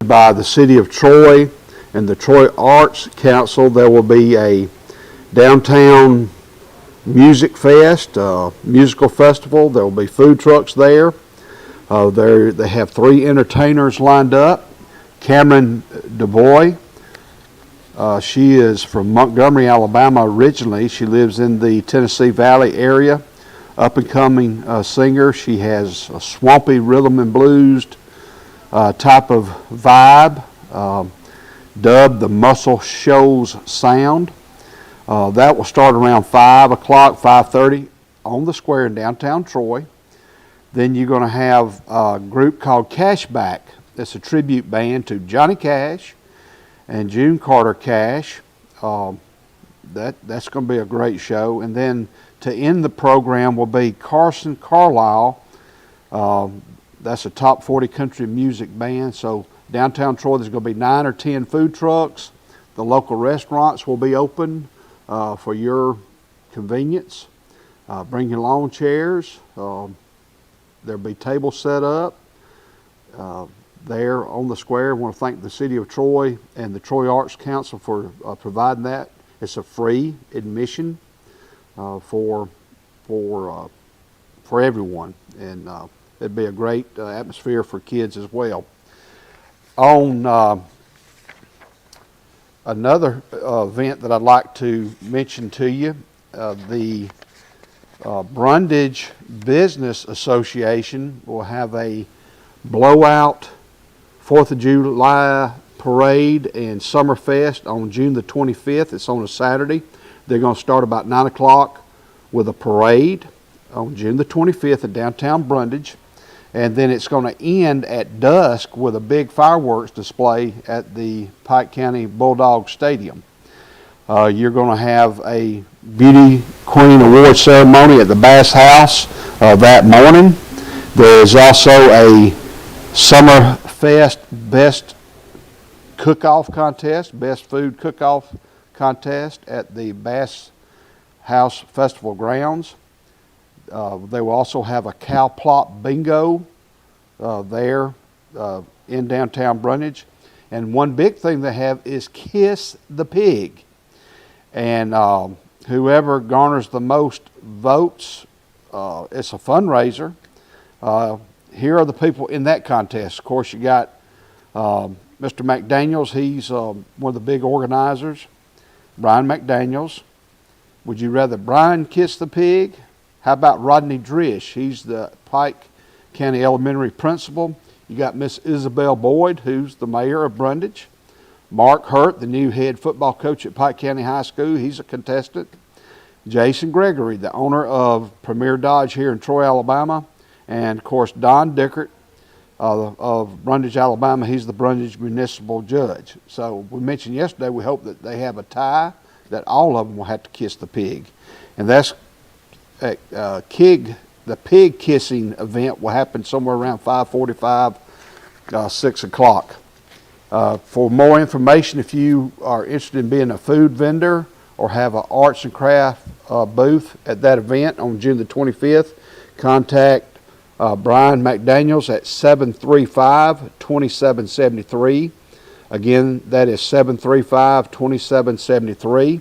by the City of Troy and the Troy Arts Council. There will be a downtown music fest, musical festival. There will be food trucks there. They have 3 entertainers lined up. Cameron DuBois, she is from Montgomery, Alabama originally. She lives in the Tennessee Valley area. Up and coming singer. She has a swampy rhythm and blues type of vibe, dubbed the Muscle Shoals Sound. That will start around 5 o'clock, 5:30 on the square in downtown Troy. Then you're going to have a group called Cashback. It's a tribute band to Johnny Cash and June Carter Cash. That's going to be a great show. And then to end the program will be Carson Carlisle. That's a top 40 country music band. So downtown Troy, there's going to be 9 or 10 food trucks. The local restaurants will be open for your convenience. Bring your lawn chairs. There'll be tables set up there on the square. I want to thank the City of Troy and the Troy Arts Council for providing that. It's a free admission for everyone, and it'd be a great atmosphere for kids as well. On another event that I'd like to mention to you, the Brundage Business Association will have a blowout 4th of July parade and Summerfest on June the 25th. It's on a Saturday. They're going to start about 9 o'clock with a parade on June the 25th in downtown Brundage. And then it's going to end at dusk with a big fireworks display at the Pike County Bulldog Stadium. You're going to have a Beauty Queen Award ceremony at the Bass House that morning. There is also a Summerfest Best Cook-Off Contest, Best Food Cook-Off Contest at the Bass House Festival Grounds. They will also have a cow plot bingo there in downtown Brundage. And one big thing they have is Kiss the Pig. And whoever garners the most votes, it's a fundraiser. Here are the people in that contest. Of course, you got Mr. McDaniels. He's one of the big organizers. Brian McDaniels. Would you rather Brian kiss the pig? How about Rodney Drish? He's the Pike County Elementary principal. You got Miss Isabel Boyd, who's the mayor of Brundage. Mark Hurt, the new head football coach at Pike County High School. He's a contestant. Jason Gregory, the owner of Premier Dodge here in Troy, Alabama. And, of course, Don Dickert of Brundage, Alabama. He's the Brundage Municipal Judge. So we mentioned yesterday we hope that they have a tie, that all of them will have to kiss the pig. And that's the pig kissing event will happen somewhere around 5:45, 6 o'clock. For more information, if you are interested in being a food vendor or have an arts and craft booth at that event on June the 25th, contact Brian McDaniels at 735-2773. Again, that is 735-2773.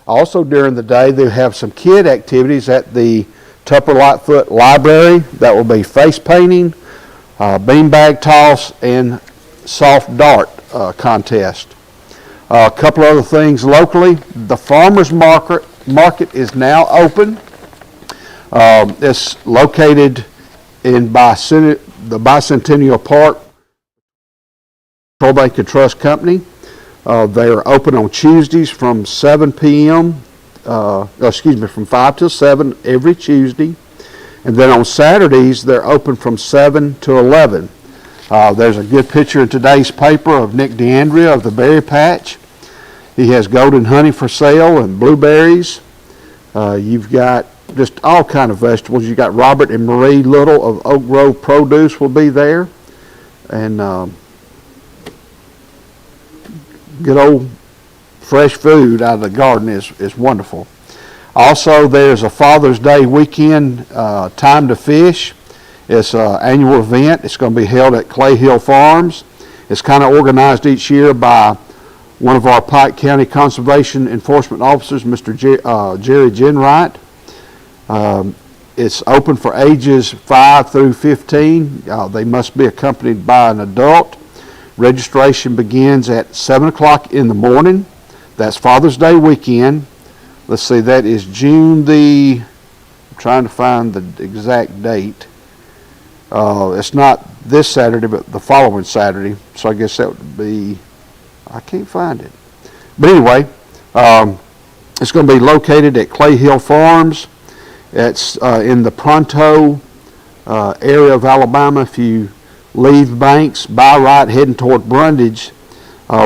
Also during the day, they have some kid activities at the Tupper Lightfoot Library. That will be face painting, beanbag toss, and soft dart contest. A couple other things locally. The farmers market is now open. It's located in the Bicentennial Park, Troy Trust Company. They are open on Tuesdays from 7 p.m. From 5 till 7 every Tuesday. And then on Saturdays, they're open from 7 to 11. There's a good picture in today's paper of Nick DeAndrea of the Berry Patch. He has golden honey for sale and blueberries. You've got just all kind of vegetables. You've got Robert and Marie Little of Oak Grove Produce will be there. And good old fresh food out of the garden is wonderful. Also, there's a Father's Day weekend Time to Fish. It's an annual event. It's going to be held at Clay Hill Farms. It's kind of organized each year by one of our Pike County Conservation Enforcement Officers, Mr. Jerry Jenwright. It's open for ages 5 through 15. They must be accompanied by an adult. Registration begins at 7 o'clock in the morning. That's Father's Day weekend. Let's see, that is June I'm trying to find the exact date. It's not this Saturday, but the following Saturday. So I guess that would be, I can't find it. But anyway, it's going to be located at Clay Hill Farms. It's in the Pronto area of Alabama. If you leave Banks, by right, heading toward Brundage,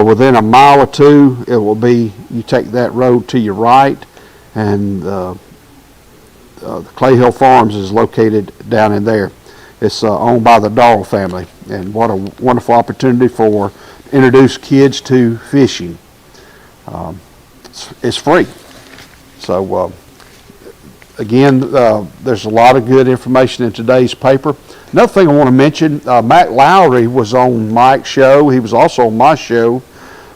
within a mile or two, it will be, you take that road to your right, and the Clay Hill Farms is located down in there. It's owned by the Darrell family, and what a wonderful opportunity for introduce kids to fishing. It's free. So again, there's a lot of good information in today's paper. Another thing I want to mention, Matt Lowry was on Mike's show. He was also on my show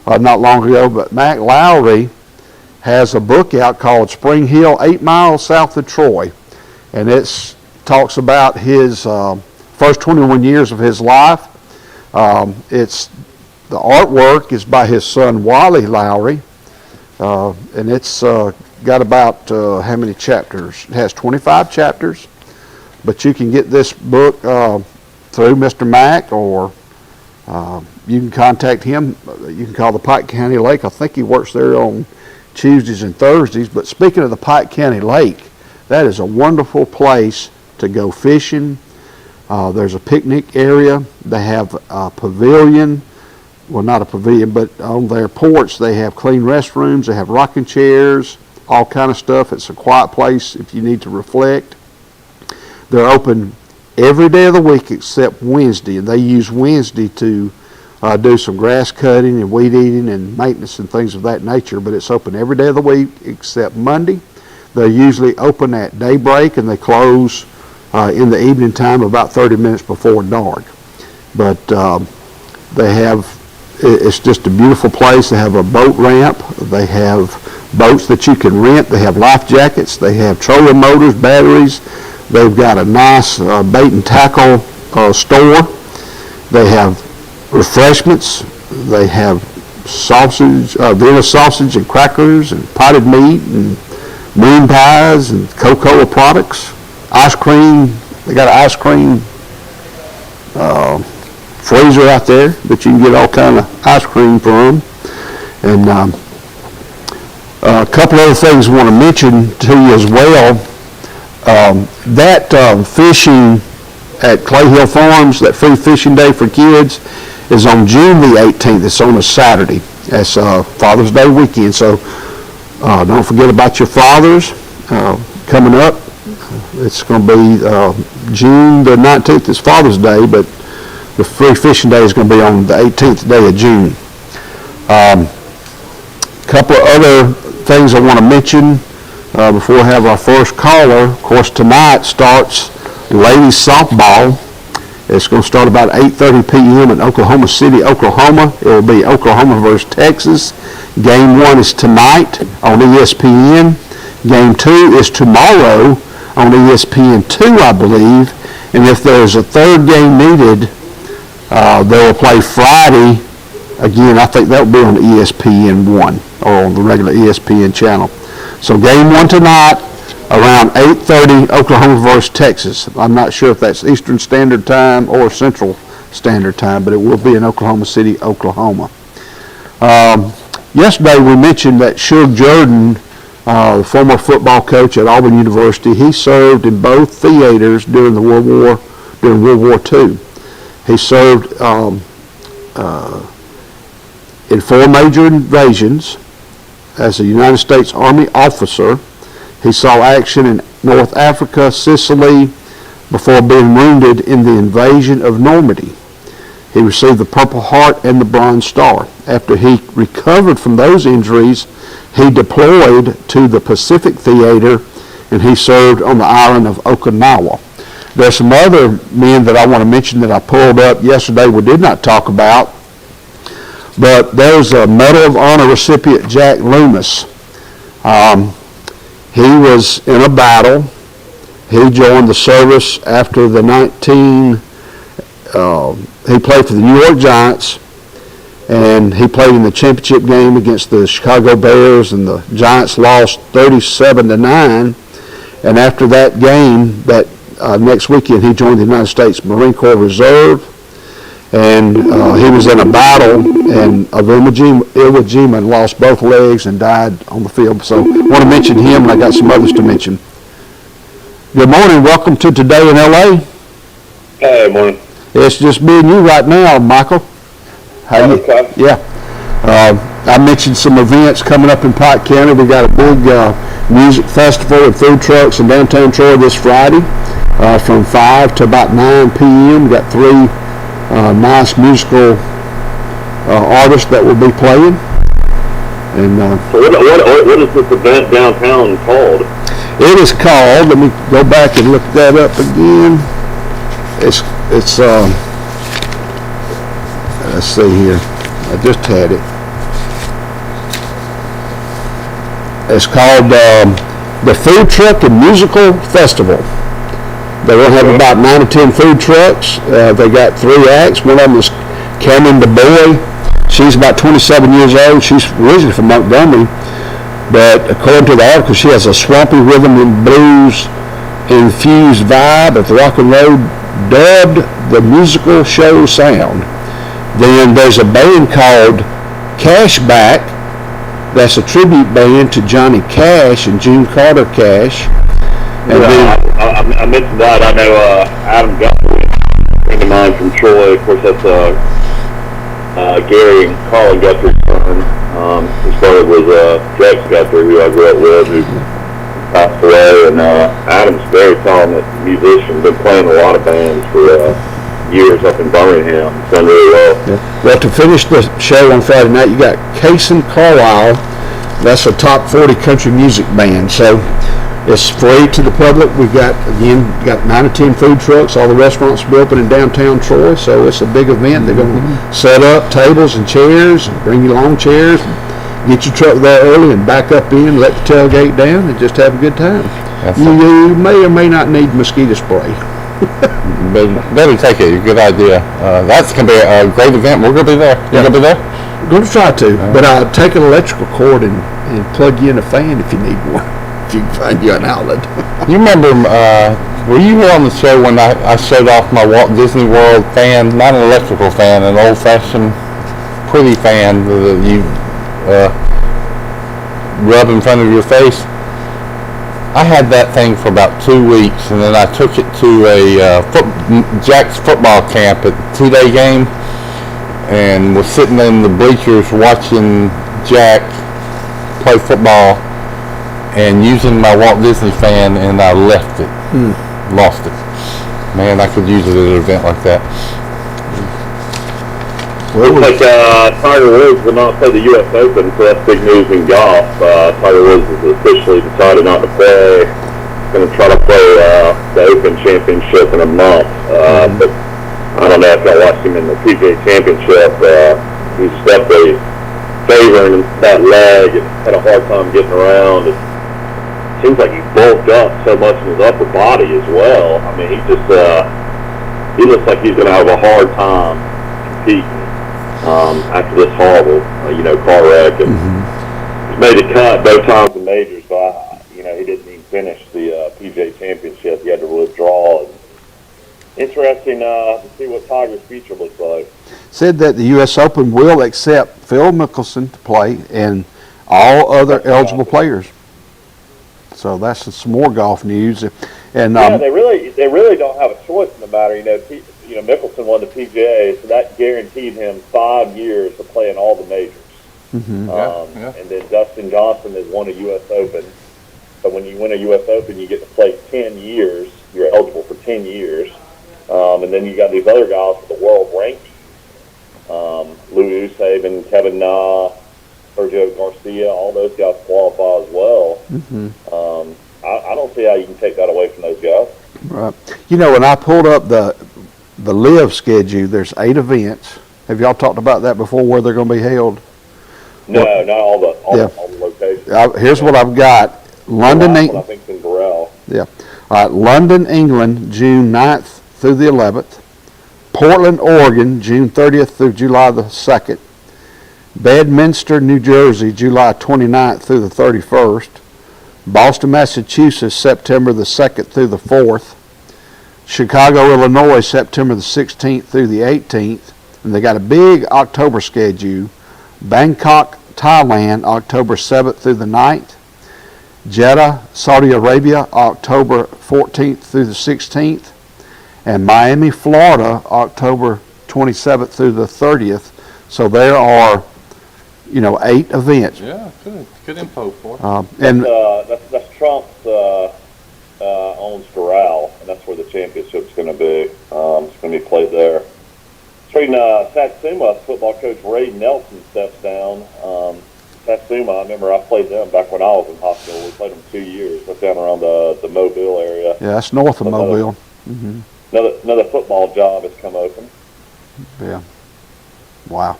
not long ago, but Matt Lowry has a book out called Spring Hill, 8 miles south of Troy. And it talks about his first 21 years of his life. The artwork is by his son, Wally Lowry. And it's got about, how many chapters? It has 25 chapters. But you can get this book through Mr. Mack, or you can contact him. You can call the Pike County Lake. I think he works there on Tuesdays and Thursdays. But speaking of the Pike County Lake, that is a wonderful place to go fishing. There's a picnic area. They have a pavilion. Well, not a pavilion, but on their porch they have clean restrooms. They have rocking chairs, all kind of stuff. It's a quiet place if you need to reflect. They're open every day of the week except Wednesday, and they use Wednesday to do some grass cutting and weed eating and maintenance and things of that nature, but it's open every day of the week except Monday. They're usually open at daybreak, and they close in the evening time about 30 minutes before dark. But it's just a beautiful place. They have a boat ramp. They have boats that you can rent. They have life jackets. They have trolling motors, batteries. They've got a nice bait and tackle store. They have refreshments. They have sausage, Vienna sausage and crackers and potted meat and moon pies and Coca-Cola products. Ice cream. They got an ice cream freezer out there that you can get all kind of ice cream from. And a couple other things I want to mention to you as well. Fishing at Clay Hill Farms, that free fishing day for kids, is on June the 18th. It's on a Saturday. That's Father's Day weekend. So don't forget about your fathers coming up. It's going to be June the 19th is Father's Day, but the free fishing day is going to be on the 18th day of June. Couple of other things I want to mention before we have our first caller. Of course, tonight starts ladies softball. It's going to start about 8:30 p.m. in Oklahoma City, Oklahoma. It will be Oklahoma versus Texas. Game 1 is tonight on ESPN. Game 2 is tomorrow on ESPN2, I believe. And if there's a third game needed, they will play Friday. Again, I think that will be on ESPN1 or on the regular ESPN channel. So game 1 tonight around 8:30, Oklahoma versus Texas. I'm not sure if that's Eastern Standard Time or Central Standard Time, but it will be in Oklahoma City, Oklahoma. Yesterday we mentioned that Shug Jordan, the former football coach at Auburn University, he served in both theaters during World War II. He served in 4 major invasions as a United States Army officer. He saw action in North Africa, Sicily, before being wounded in the invasion of Normandy. He received the Purple Heart and the Bronze Star. After he recovered from those injuries, he deployed to the Pacific Theater, and he served on the island of Okinawa. There's some other men that I want to mention that I pulled up yesterday we did not talk about. But there's a Medal of Honor recipient, Jack Loomis. He was in a battle. He joined the service after the he played for the New York Giants, and he played in the championship game against the Chicago Bears, and the Giants lost 37-9. And after that game, that next weekend, he joined the United States Marine Corps Reserve, and he was in a battle and of Iwo Jima and lost both legs and died on the field. So I want to mention him, and I got some others to mention. Good morning. Welcome to Today in L.A. Hey, morning. It's just me and you right now, Michael. How you? Okay. Yeah. I mentioned some events coming up in Pike County. We got a big music festival and food trucks in downtown Troy this Friday from 5 to about 9 p.m. We got 3 nice musical artists that will be playing. And so what is this event downtown called? It is called, let me go back and look that up again. It's let's see here. I just had it. It's called the Food Truck and Musical Festival. They will have about 9 or 10 food trucks. They got 3 acts. One of them is Cameron DeBoy. She's about 27 years old. She's originally from Montgomery, but according to the article, she has a swampy rhythm and blues infused vibe of rock and roll, dubbed the musical show sound. Then there's a band called Cashback. That's a tribute band to Johnny Cash and June Carter Cash. And I mentioned that. I know Adam Guthrie, a friend of mine from Troy. Of course, that's Gary and Carl Guthrie's son. He started with Rex Guthrie, who I grew up with, who passed away. And Adam's a very talented musician. Been playing a lot of bands for years up in Birmingham. Done really well. Yeah. Well, to finish the show on Friday night, you got Cason Carlisle. That's a top 40 country music band. So it's free to the public. We've got 9 or 10 food trucks. All the restaurants will be open in downtown Troy. So it's a big event. They're going to set up tables and chairs and bring you lawn chairs. Get your truck there early and back up in, let the tailgate down, and just have a good time. You may or may not need mosquito spray. But better take it. Good idea. That's going to be a great event. We're going to be there. You're going to be there? I'm going to try to, but I'll take an electrical cord and plug you in a fan if you need one, if you can find you an outlet. You remember, were you here on the show when I showed off my Walt Disney World fan, not an electrical fan, an old-fashioned pretty fan that you rub in front of your face? I had that thing for about 2 weeks, and then I took it to a Jack's football camp at the 2-day game, and was sitting in the bleachers watching Jack play football and using my Walt Disney fan, and I left it. Lost it. Man, I could use it at an event like that. Looks like Tiger Woods will not play the U.S. Open, so that's big news in golf. Tiger Woods has officially decided not to play. He's going to try to play the Open Championship in a month. But I don't know if I watched him in the PGA Championship. He's definitely favoring that leg and had a hard time getting around. It seems like he's bulked up so much in his upper body as well. I mean, he looks like he's going to have a hard time competing. After this horrible, car wreck, and he's made the cut both times in majors, but he didn't even finish the PGA Championship. He had to withdraw. And interesting to see what Tiger's future looks like. Said that the U.S. Open will accept Phil Mickelson to play and all other eligible players. So that's some more golf news. And they really don't have a choice in the matter. Mickelson won the PGA, so that guaranteed him 5 years to play in all the majors. And then Dustin Johnson has won a U.S. Open. So when you win a U.S. Open, you get to play 10 years. You're eligible for 10 years. And then you got these other guys with the world rankings. Louis Oosthuizen, Kevin Na, Sergio Garcia, all those guys qualify as well. I don't see how you can take that away from those guys. Right. When I pulled up the live schedule, there's 8 events, Have y'all talked about that before, where they're going to be held? No, not all the Yeah. all the locations. Here's what I've got. London, The last one, I think, is in Burrell. Yeah. All right, London, England, June 9th through the 11th. Portland, Oregon, June 30th through July the 2nd. Bedminster, New Jersey, July 29th through the 31st. Boston, Massachusetts, September the 2nd through the 4th. Chicago, Illinois, September the 16th through the 18th. And they got a big October schedule. Bangkok, Thailand, October 7th through the 9th. Jeddah, Saudi Arabia, October 14th through the 16th. And Miami, Florida, October 27th through the 30th. So there are, 8 events. Yeah, good info for. And That's Trump's owns Doral, and that's where the championship's going to be. It's going to be played there. Trading Satsuma, football coach Ray Nelson steps down. Satsuma, I remember I played them back when I was in hospital. We played them 2 years. That's down around the Mobile area. yeah, that's north of Mobile. Mm-hmm. Another football job has come open. Yeah. Wow.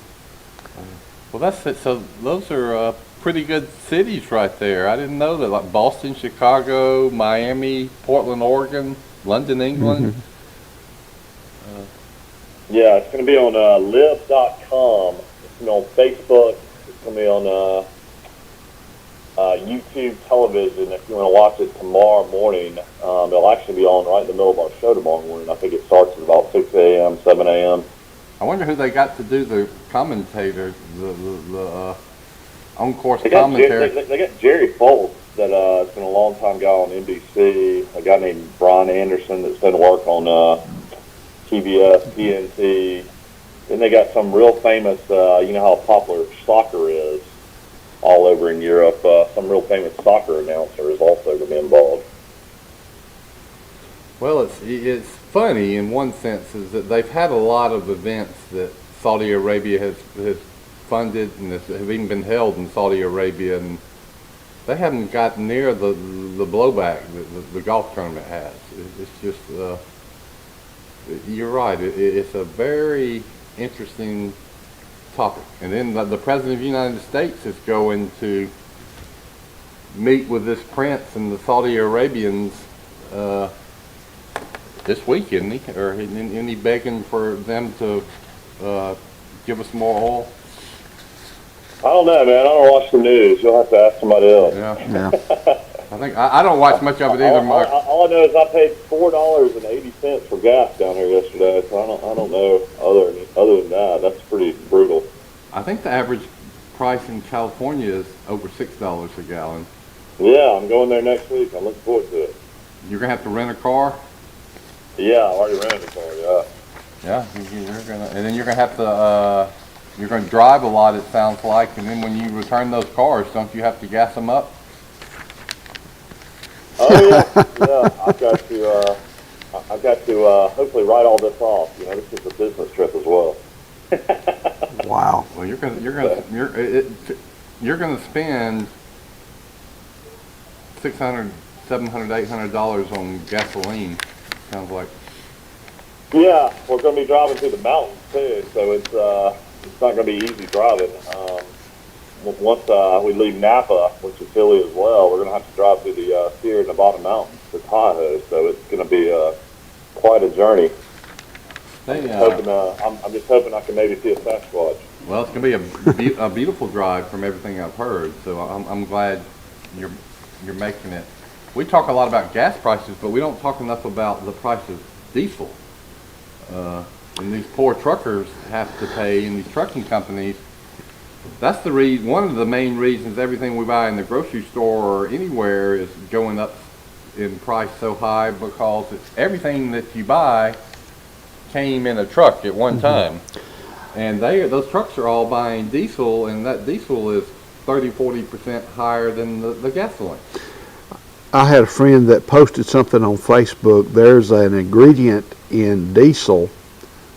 Well, that's it. So those are pretty good cities right there. I didn't know that. Like Boston, Chicago, Miami, Portland, Oregon, London, England. Yeah, it's going to be on live.com. It's going to be on Facebook. It's going to be on YouTube television. If you want to watch it tomorrow morning, it'll actually be on right in the middle of our show tomorrow morning. I think it starts at about 6 a.m., 7 a.m. I wonder who they got to do the commentator, the on-course They got commentary. they got Jerry Foltz that has been a long time guy on NBC. A guy named Brian Anderson that's done work on TBS, TNT. Then they got some real famous, you know how popular soccer is all over in Europe. Some real famous soccer announcer is also going to be involved. Well, it's funny in one sense is that they've had a lot of events that Saudi Arabia has funded and have even been held in Saudi Arabia, and they haven't gotten near the blowback that the golf tournament has. It's just, you're right, it's a very interesting topic. And then the President of the United States is going to meet with this prince and the Saudi Arabians this week, isn't he? Or isn't he begging for them to give us more oil? I don't know, man. I don't watch the news. You'll have to ask somebody else. Yeah. I think I don't watch much of it either, Mark. All I know is I paid $4.80 for gas down here yesterday, so I don't know other than that. That's pretty brutal. I think the average price in California is over $6 a gallon. Yeah, I'm going there next week. I'm looking forward to it. You're gonna have to rent a car. Yeah, I already rented a car. Yeah. Yeah, and then you're gonna have to. You're gonna drive a lot. It sounds like, and then when you return those cars, don't you have to gas them up? Oh yeah, yeah. I've got to hopefully write all this off. You know, this is a business trip as well. Wow. Well, you're gonna spend $600, $700, $800 on gasoline. Sounds like. Yeah, we're going to be driving through the mountains too, so it's not going to be easy driving. Once we leave Napa, which is Philly as well, we're going to have to drive through the Sierra Nevada mountains to Tahoe, so it's going to be quite a journey. I'm just hoping I can maybe see a Sasquatch. Well, it's going to be a beautiful drive from everything I've heard, so I'm glad you're making it. We talk a lot about gas prices, but we don't talk enough about the price of diesel. And these poor truckers have to pay, and these trucking companies. That's one of the main reasons everything we buy in the grocery store or anywhere is going up in price so high, because everything that you buy came in a truck at one time. And those trucks are all buying diesel, and that diesel is 30-40% higher than the gasoline. I had a friend that posted something on Facebook. There's an ingredient in diesel,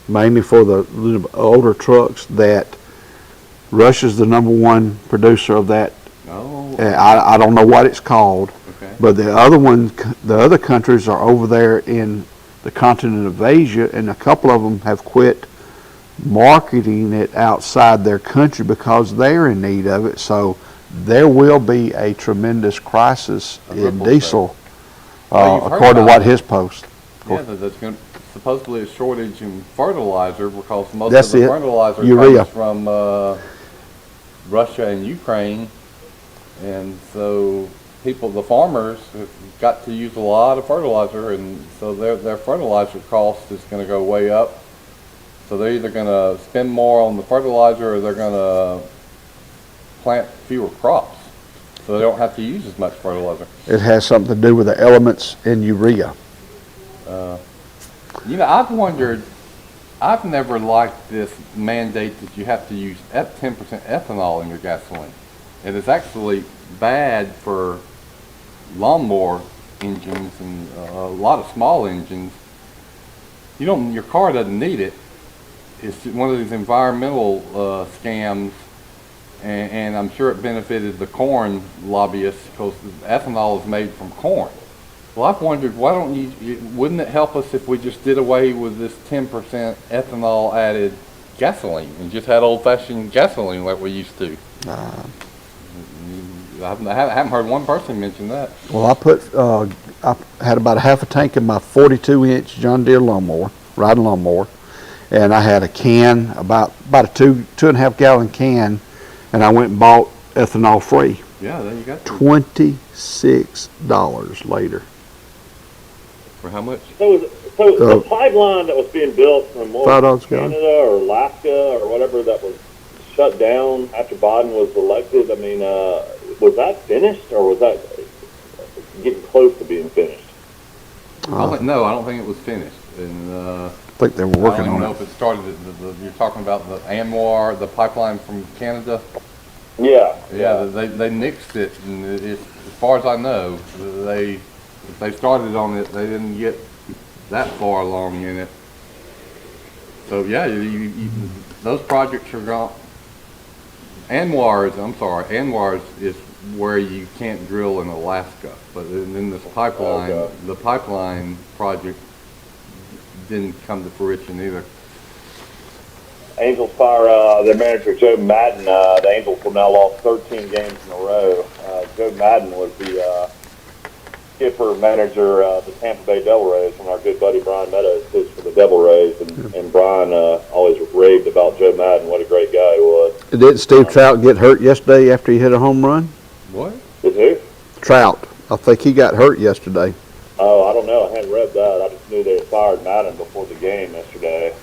mainly for the older trucks, that Russia's the #1 producer of that. Oh. I don't know what it's called, okay. But the other countries are over there in the continent of Asia, and a couple of them have quit marketing it outside their country because they're in need of it. So there will be a tremendous crisis in ripple diesel, Well, you've heard according to about what it. his post. Yeah, there's going supposedly a shortage in fertilizer because most That's of the it. fertilizer Urea. comes from Russia and Ukraine, and so the farmers, have got to use a lot of fertilizer, and so their fertilizer cost is going to go way up. So they're either going to spend more on the fertilizer or they're going to plant fewer crops, so they don't have to use as much fertilizer. It has something to do with the elements in urea. I've wondered, I've never liked this mandate that you have to use 10% ethanol in your gasoline. It is actually bad for lawnmower engines and a lot of small engines. Your car doesn't need it. It's one of these environmental scams, and I'm sure it benefited the corn lobbyists because ethanol is made from corn. Well, I've wondered, wouldn't it help us if we just did away with this 10% ethanol added gasoline and just had old-fashioned gasoline like we used to? I haven't heard one person mention that. Well, I had about a half a tank in my 42-inch John Deere lawnmower, riding lawnmower, and I had a can, about a 2.5 gallon can, and I went and bought ethanol free. Yeah, there you go. $26 later. For how much? So the pipeline that was being built from $5 Canada or Alaska or whatever that was shut down after Biden was elected, I mean, was that finished or was that getting close to being finished? No, I don't think it was finished. And I think they were working I don't on know it. if it started. You're talking about the Anwar, the pipeline from Canada. Yeah. Yeah, they nixed it, and as far as I know, if they started on it, they didn't get that far along in it. So yeah, those projects are gone. Anwar is where you can't drill in Alaska, but then this pipeline, the pipeline project didn't come to fruition either. Angels fire their manager Joe Madden. The Angels will now lost 13 games in a row. Joe Madden was the skipper manager of the Tampa Bay Devil Rays when our good buddy Brian Meadows pitched for the Devil Rays, and Brian always raved about Joe Madden. What a great guy he was. Did Steve Trout get hurt yesterday after he hit a home run? What? Did who? Trout. I think he got hurt yesterday. Oh, I don't know. I hadn't read that. I just knew they had fired Madden before the game yesterday.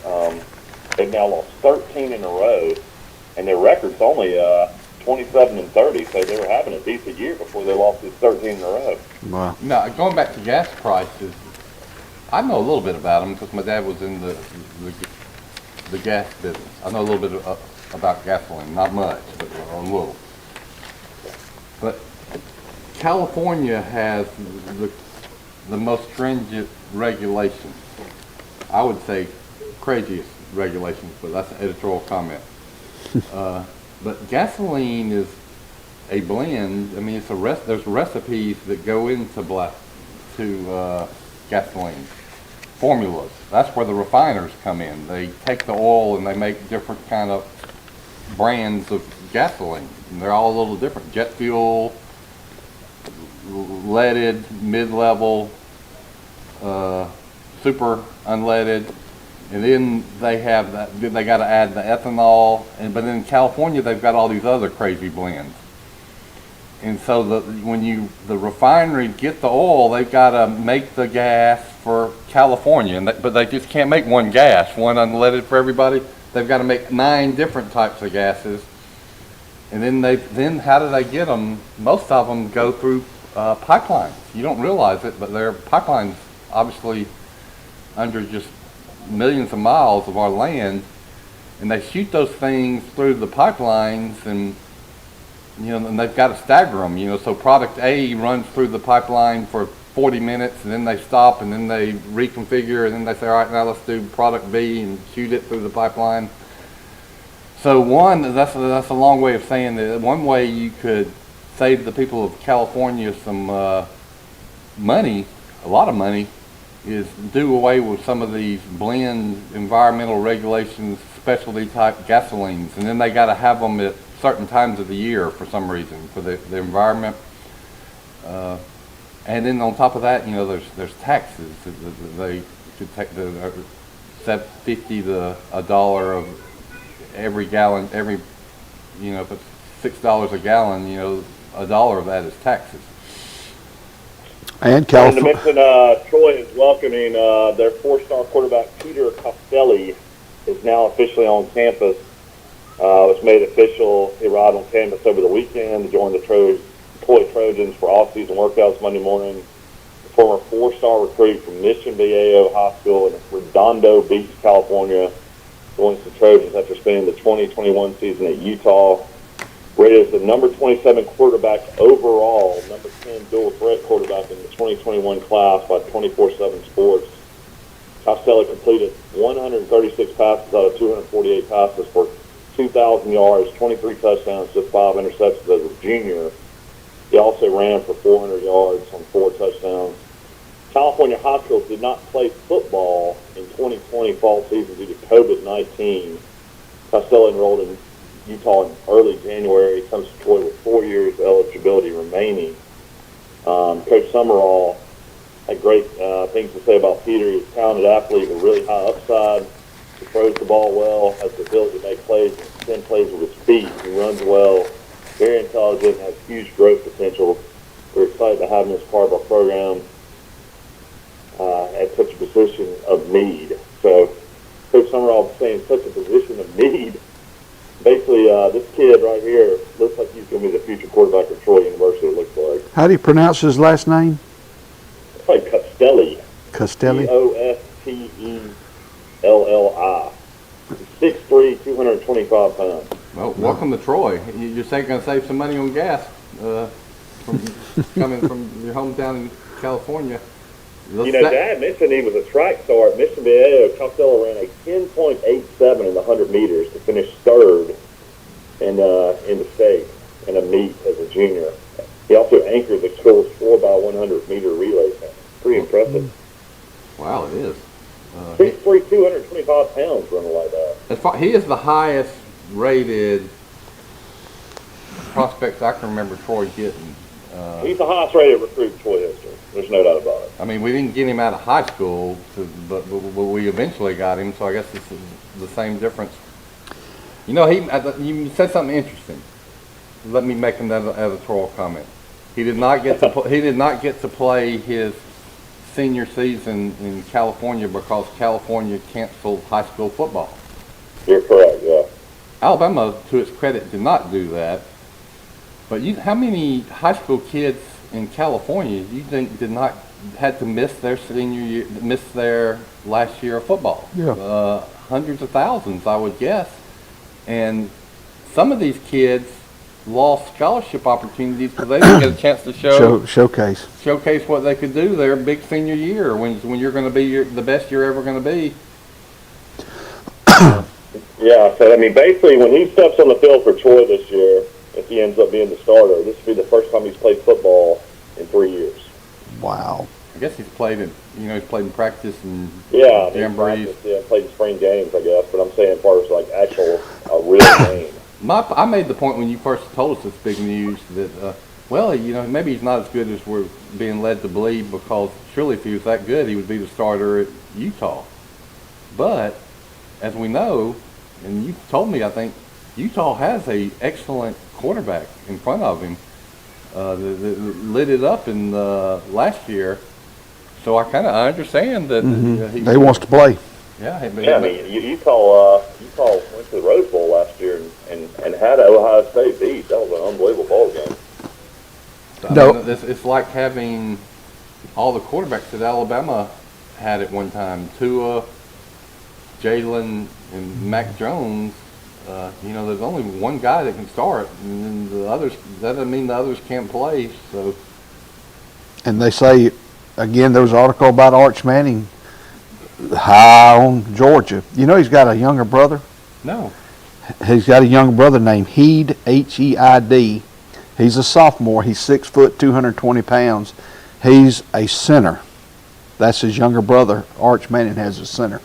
They've now lost 13 in a row, and their record's only 27-30. So they were having a decent year before they lost these 13 in a row. Wow. Now, going back to gas prices, I know a little bit about them because my dad was in the gas business. I know a little bit about gasoline, not much, but a little. But California has the most stringent regulations. I would say craziest regulations, but that's an editorial comment. But gasoline is a blend. I mean, there's recipes that go into gasoline formulas. That's where the refiners come in. They take the oil and they make different kind of brands of gasoline. And they're all a little different. Jet fuel, leaded, mid-level, super unleaded, and then they have that. They got to add the ethanol, but in California they've got all these other crazy blends. And so when the refinery get the oil, they've got to make the gas for California, but they just can't make one gas, one unleaded for everybody. They've got to make 9 different types of gases, and then how do they get them? Most of them go through pipelines. You don't realize it, but there are pipelines obviously under just millions of miles of our land, and they shoot those things through the pipelines, and and they've got to stagger them. So product A runs through the pipeline for 40 minutes, and then they stop, and then they reconfigure, and then they say, all right, now let's do product B and shoot it through the pipeline. So that's a long way of saying that one way you could save the people of California some money, a lot of money, is do away with some of these blend environmental regulations specialty type gasolines, and then they got to have them at certain times of the year for some reason for the environment. And then on top of that, there's taxes. They could take the 50 to $1 of every gallon. If it's $6 a gallon, $1 of that is taxes. And To California. mention, Troy is welcoming their 4-star quarterback Peter Costelli is now officially on campus. It was made official. He arrived on campus over the weekend to join the Troy Trojans for off-season workouts Monday morning. The former 4-star recruit from Mission Viejo High School in Redondo Beach, California, joins the Trojans after spending the 2021 season at Utah. Rated as the number 27 quarterback overall, number 10 dual threat quarterback in the 2021 class by 24/7 Sports. Costelli completed 136 passes out of 248 passes for 2,000 yards, 23 touchdowns, just 5 interceptions as a junior. He also ran for 400 yards on 4 touchdowns. California high schools did not play football in 2020 fall season due to COVID-19. Costelli enrolled in Utah in early January. He comes to Troy with 4 years of eligibility remaining. Coach Summerall had great things to say about Peter. He's a talented athlete with really high upside. He throws the ball well, has the ability to make plays, and extend plays with his feet. He runs well, very intelligent, has huge growth potential. We're excited to have him as part of our program at such a position of need. So Coach Summerall is saying such a position of need. Basically, this kid right here looks like he's going to be the future quarterback of Troy University, it looks like. How do you pronounce his last name? It's like Costelli. Costelli? Costelli. 6'3", 225 pounds. Well, welcome to Troy. You're going to save some money on gas from coming from your hometown in California. Dad mentioned he was a track star at Mission Viejo. Costello ran a 10.87 in the 100 meters to finish third in the state in a meet as a junior. He also anchored the school's 4x100-meter relay. Pretty impressive. Wow, it is. 6'3", 225 pounds running like that. He is the highest rated prospects I can remember Troy getting. He's the highest rated recruit in Troy history. There's no doubt about it. I mean, we didn't get him out of high school, but we eventually got him, so I guess it's the same difference. You said something interesting. Let me make another editorial comment. He did not get to play his senior season in California because California canceled high school football. You're correct, yeah. Alabama, to its credit, did not do that. But how many high school kids in California you think had to miss their senior year, miss their last year of football? Yeah. Hundreds of thousands, I would guess. And some of these kids lost scholarship opportunities because they didn't get a chance to showcase what they could do their big senior year when you're going to be the best you're ever going to be. Yeah, so I mean, basically, when he steps on the field for Troy this year, if he ends up being the starter, this will be the first time he's played football in 3 years. Wow. I guess he's played in practice and jamborees. Played in spring games, I guess. But I'm saying, as far as like actual real game. I made the point when you first told us this big news that, maybe he's not as good as we're being led to believe, because surely if he was that good, he would be the starter at Utah. But as we know, and you told me, I think Utah has a excellent quarterback in front of him that lit it up in last year. So I understand that he wants to play. Yeah, I mean, Utah went to the Rose Bowl last year and had Ohio State beat. That was an unbelievable ball game. So, it's like having all the quarterbacks that Alabama had at one time: Tua, Jalen, and Mac Jones. There's only one guy that can start, and the others. That doesn't mean the others can't play. So. And they say, again, there was an article about Arch Manning high on Georgia. He's got a younger brother? No. He's got a younger brother named Heed, H-E-I-D. He's a sophomore. He's 6 foot, 220 pounds. He's a center. That's his younger brother. Arch Manning has a center.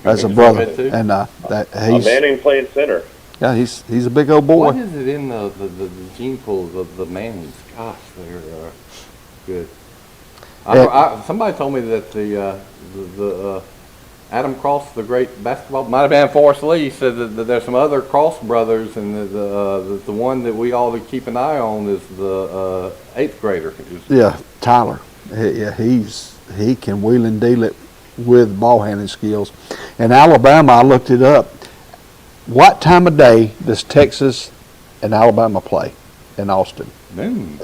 as a brother, and that he's Manning playing center. yeah, he's a big old boy. What is it in the gene pool of the Mannings? Gosh, they're good. Somebody told me that the Adam Cross, the great basketball, might have been Forrest Lee, said that there's some other Cross brothers, and the one that we ought to keep an eye on is the 8th grader. Yeah, Tyler. He can wheel and deal it with ball handling skills. In Alabama, I looked it up. What time of day does Texas and Alabama play in Austin? Noon.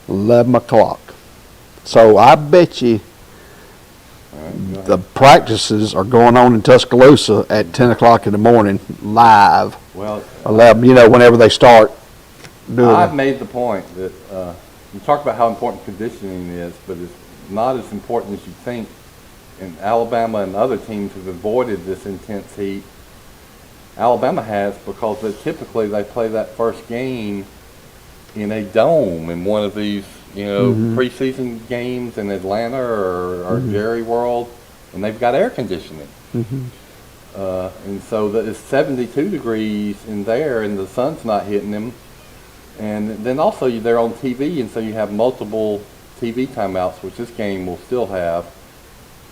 11 o'clock. So I bet you the practices are going on in Tuscaloosa at 10 o'clock in the morning live. Well, 11, whenever they start doing I've made the point that you talk about how important conditioning is, but it's not as important as you think. And Alabama and other teams have avoided this intense heat. Alabama has, because typically they play that first game in a dome in one of these, preseason games in Atlanta or Jerry World, and they've got air conditioning. And so it's 72 degrees in there, and the sun's not hitting them. And then also they're on TV, and so you have multiple TV timeouts, which this game will still have.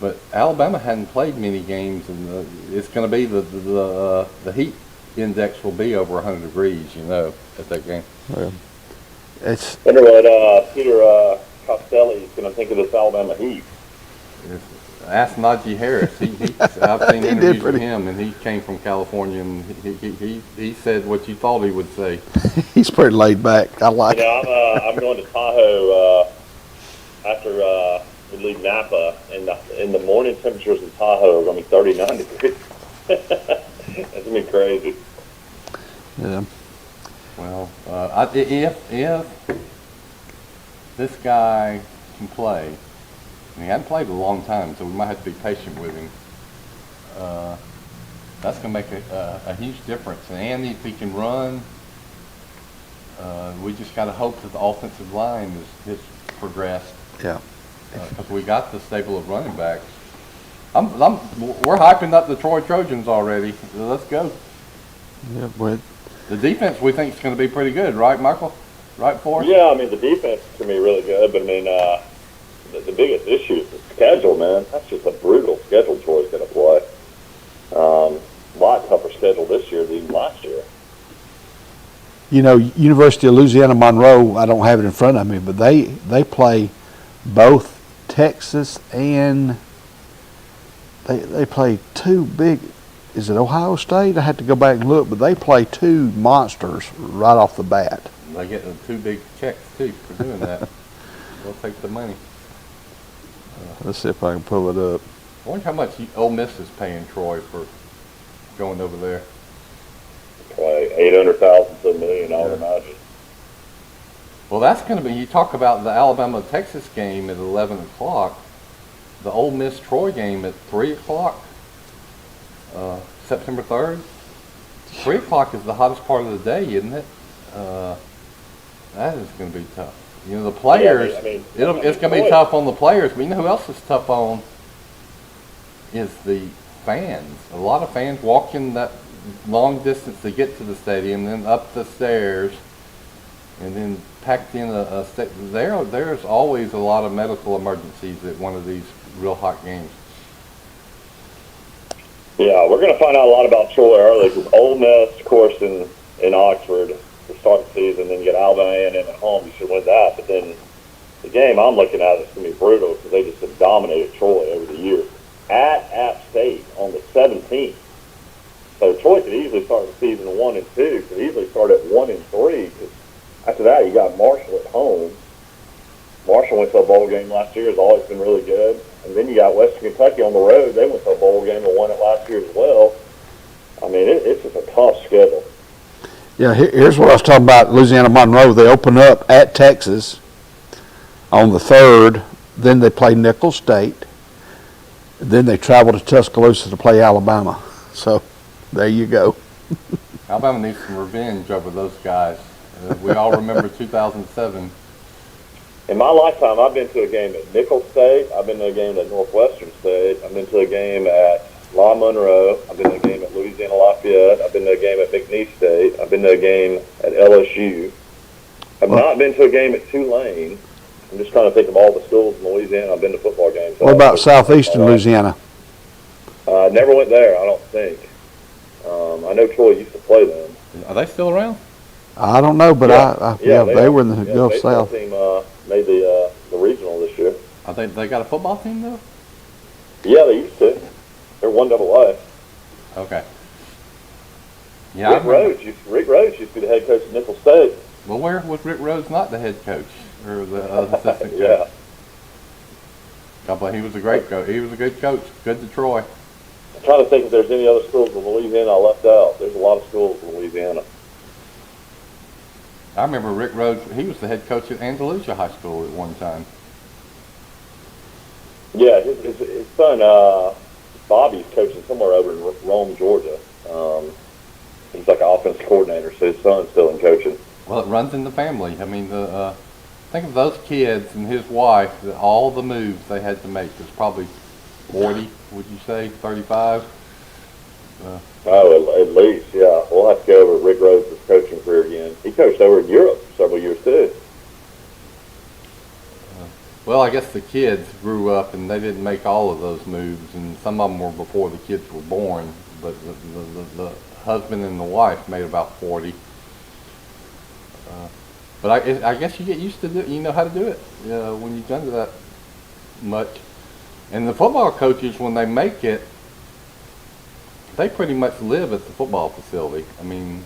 But Alabama hadn't played many games, and it's going to be the heat index will be over 100 degrees, at that game. Well, it's Wonder what Peter Costelli is going to think of this Alabama heat. Ask Najee Harris. I've seen interviews with him, and he came from California, and he said what you thought he would say. He's pretty laid back. I like it. I'm going to Tahoe after we leave Napa, and in the morning temperatures in Tahoe are going to be 39 degrees. That's going to be crazy. Yeah. Well, if this guy can play, and he hadn't played in a long time, so we might have to be patient with him. That's going to make a huge difference. And if he can run, we just got to hope that the offensive line has progressed. Yeah. Because we got the stable of running backs. We're hyping up the Troy Trojans already. Let's go. Yeah, but The defense we think is going to be pretty good, right, Michael? Right, for us? Yeah, the defense can be really good, but the biggest issue is the schedule, man. That's just a brutal schedule Troy's going to play. A lot tougher schedule this year than even last year. University of Louisiana Monroe, I don't have it in front of me, but they play both Texas and they play two big. Is it Ohio State? I had to go back and look, but they play two monsters right off the bat. They get the two big checks too for doing that. They'll take the money. Let's see if I can pull it up. I wonder how much Ole Miss is paying Troy for going over there. Probably 800,000 to $1 million, I would imagine. Well, that's going to be. You talk about the Alabama-Texas game at 11 o'clock. The Ole Miss-Troy game at 3 o'clock. September 3rd. 3 o'clock is the hottest part of the day, isn't it? That is going to be tough. The players, it's going to be tough on the players, but who else is tough on is the fans. A lot of fans walking that long distance to get to the stadium, then up the stairs, and then packed in there's always a lot of medical emergencies at one of these real hot games. Yeah, we're going to find out a lot about Troy early because Ole Miss, of course, in Oxford to start the season, then you get Alabama A&M at home. You should win that. But then the game I'm looking at is going to be brutal because they just have dominated Troy over the years. At App State on the 17th. So Troy could easily start the season 1-2. Could easily start at 1-3. Because after that, you got Marshall at home. Marshall went to a bowl game last year. Has always been really good. And then you got Western Kentucky on the road. They went to a bowl game and won it last year as well. It's just a tough schedule. Yeah, here's what I was talking about. Louisiana Monroe, they open up at Texas on the 3rd. Then they play Nicholls State. Then they travel to Tuscaloosa to play Alabama. So there you go. Alabama needs some revenge over those guys. We all remember 2007. In my lifetime, I've been to a game at Nicholls State. I've been to a game at Northwestern State. I've been to a game at La Monroe. I've been to a game at Louisiana Lafayette. I've been to a game at McNeese State. I've been to a game at LSU. I've not been to a game at Tulane. I'm just trying to think of all the schools in Louisiana. I've been to football games. What about southeastern Louisiana? Never went there, I don't think. I know Troy used to play them. Are they still around? I don't know, but they were in the Gulf South. The team made the regional this year. Are they got a football team though? Yeah, they used to. They're 1AA. Okay. Yeah. Rick Rhodes used to be the head coach at Nickel State. Well, where was Rick Rhodes not the head coach or the assistant coach? Yeah. But he was a great coach. He was a good coach. Good to Troy. I'm trying to think if there's any other schools in Louisiana I left out. There's a lot of schools in Louisiana. I remember Rick Rhodes. He was the head coach at Andalusia High School at one time. Yeah, his son Bobby's coaching somewhere over in Rome, Georgia. He's like an offense coordinator, so his son's still in coaching. Well, it runs in the family. I mean, think of those kids and his wife. All the moves they had to make. There's probably 40. Would you say 35? Oh, at least, yeah. We'll have to go over Rick Rhodes' coaching career again. He coached over in Europe for several years too. Well, I guess the kids grew up and they didn't make all of those moves, and some of them were before the kids were born. But the husband and the wife made about 40. But I guess you get used to it. You know how to do it when you've done that much. And the football coaches, when they make it, they pretty much live at the football facility. I mean,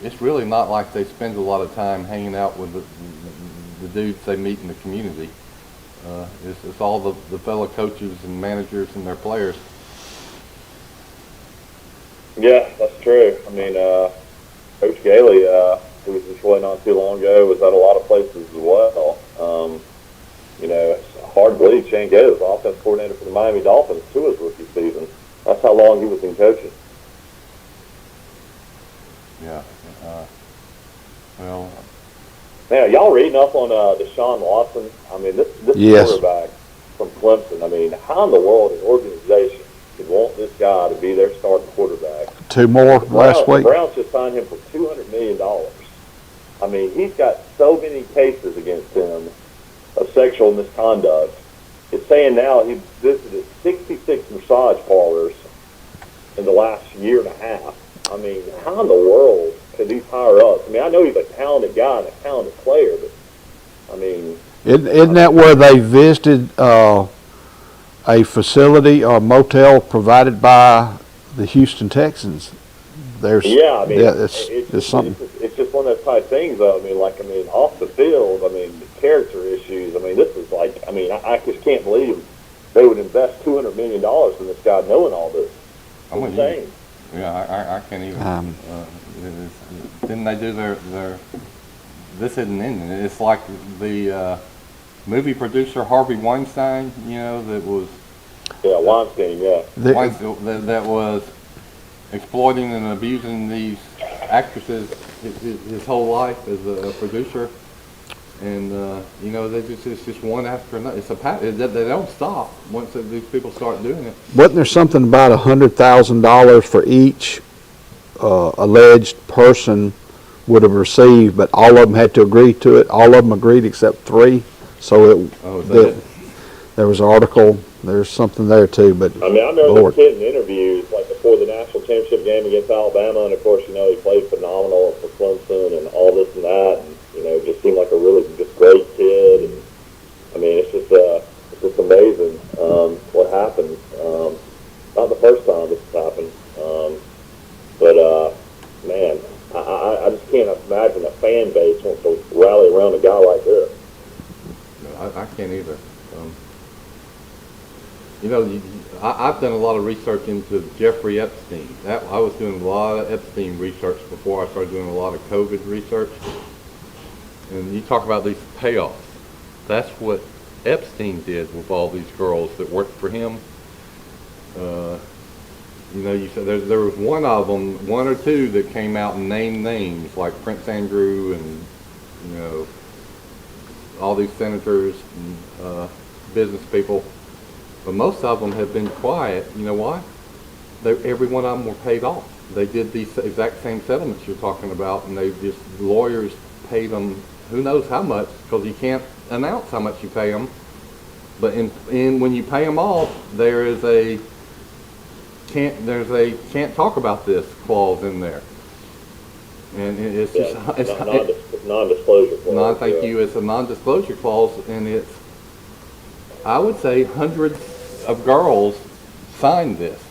it's really not like they spend a lot of time hanging out with the dudes they meet in the community. It's all the fellow coaches and managers and their players. Yeah, that's true. I mean, Coach Gailey, who was in Troy not too long ago, was at a lot of places as well. It's hard to believe Shane Gailey was offense coordinator for the Miami Dolphins too his rookie season. That's how long he was in coaching. Yeah. Well. Now, y'all reading up on Deshaun Watson? I mean, this Yes. quarterback from Clemson. I mean, how in the world an organization could want this guy to be their starting quarterback? 2 more last week. The Browns just signed him for $200 million. I mean, he's got so many cases against him of sexual misconduct. It's saying now he visited 66 massage parlors in the last year and a half. I mean, how in the world could these higher ups? I mean, I know he's a talented guy and a talented player, but, I mean... Isn't that where they visited a facility or motel provided by the Houston Texans? It's something. It's just one of those type things, though. I mean, off the field, the character issues. I mean, this is like, I just can't believe they would invest $200 million in this guy knowing all this. I'm insane. Yeah, I can't even. Didn't they do their? This isn't in it. It's like the movie producer Harvey Weinstein. That was. Yeah, Weinstein. Yeah. That was exploiting and abusing these actresses his whole life as a producer, and it's just one after another. It's a pattern. They don't stop once these people start doing it. Wasn't there something about $100,000 for each alleged person would have received, but all of them had to agree to it? All of them agreed except 3. So there was an article. There's something there too, but I remember the kid in interviews like before the national championship game against Alabama, and of course, he played phenomenal for Clemson and all this and that, and just seemed like a really just great kid. And it's just amazing what happened. Not the first time this has happened, but man, I just can't imagine a fan base wants to rally around a guy like this. No, I can't either. I've done a lot of research into Jeffrey Epstein. I was doing a lot of Epstein research before I started doing a lot of COVID research. And you talk about these payoffs. That's what Epstein did with all these girls that worked for him. You said there was one of them, 1 or 2 that came out and named names like Prince Andrew and all these senators and business people. But most of them have been quiet. You know why? every one of them were paid off. They did these exact same settlements you're talking about, and the lawyers paid them who knows how much, because you can't announce how much you pay them. But when you pay them off, there's a can't talk about this clause in there, and it's just non-disclosure clause. Thank you. It's a non-disclosure clause, and it's, I would say, hundreds of girls signed this.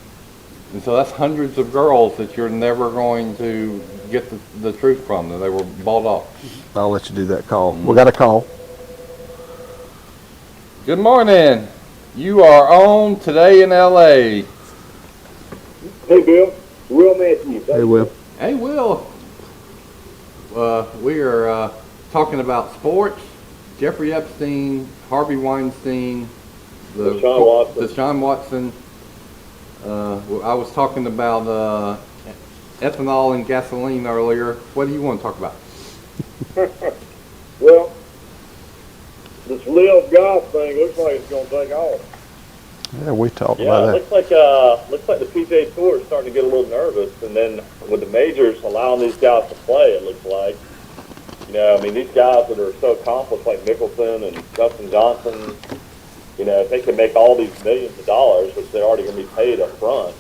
And so that's hundreds of girls that you're never going to get the truth from, that they were bought off. I'll let you do that call. We got a call. Good morning. You are on Today in L.A. Hey, Bill. Will Matthews. Hey, Will. Hey, Will. We are talking about sports. Jeffrey Epstein, Harvey Weinstein, Deshaun Watson. I was talking about ethanol and gasoline earlier. What do you want to talk about? Well, this live golf thing looks like it's going to take off. Yeah, we talked Yeah, about it that. looks like the PGA Tour is starting to get a little nervous, and then with the majors allowing these guys to play, it looks like, you know, I mean, these guys that are so accomplished, like Mickelson and Dustin Johnson, you know, if they can make all these millions of dollars, which they're already going to be paid up front,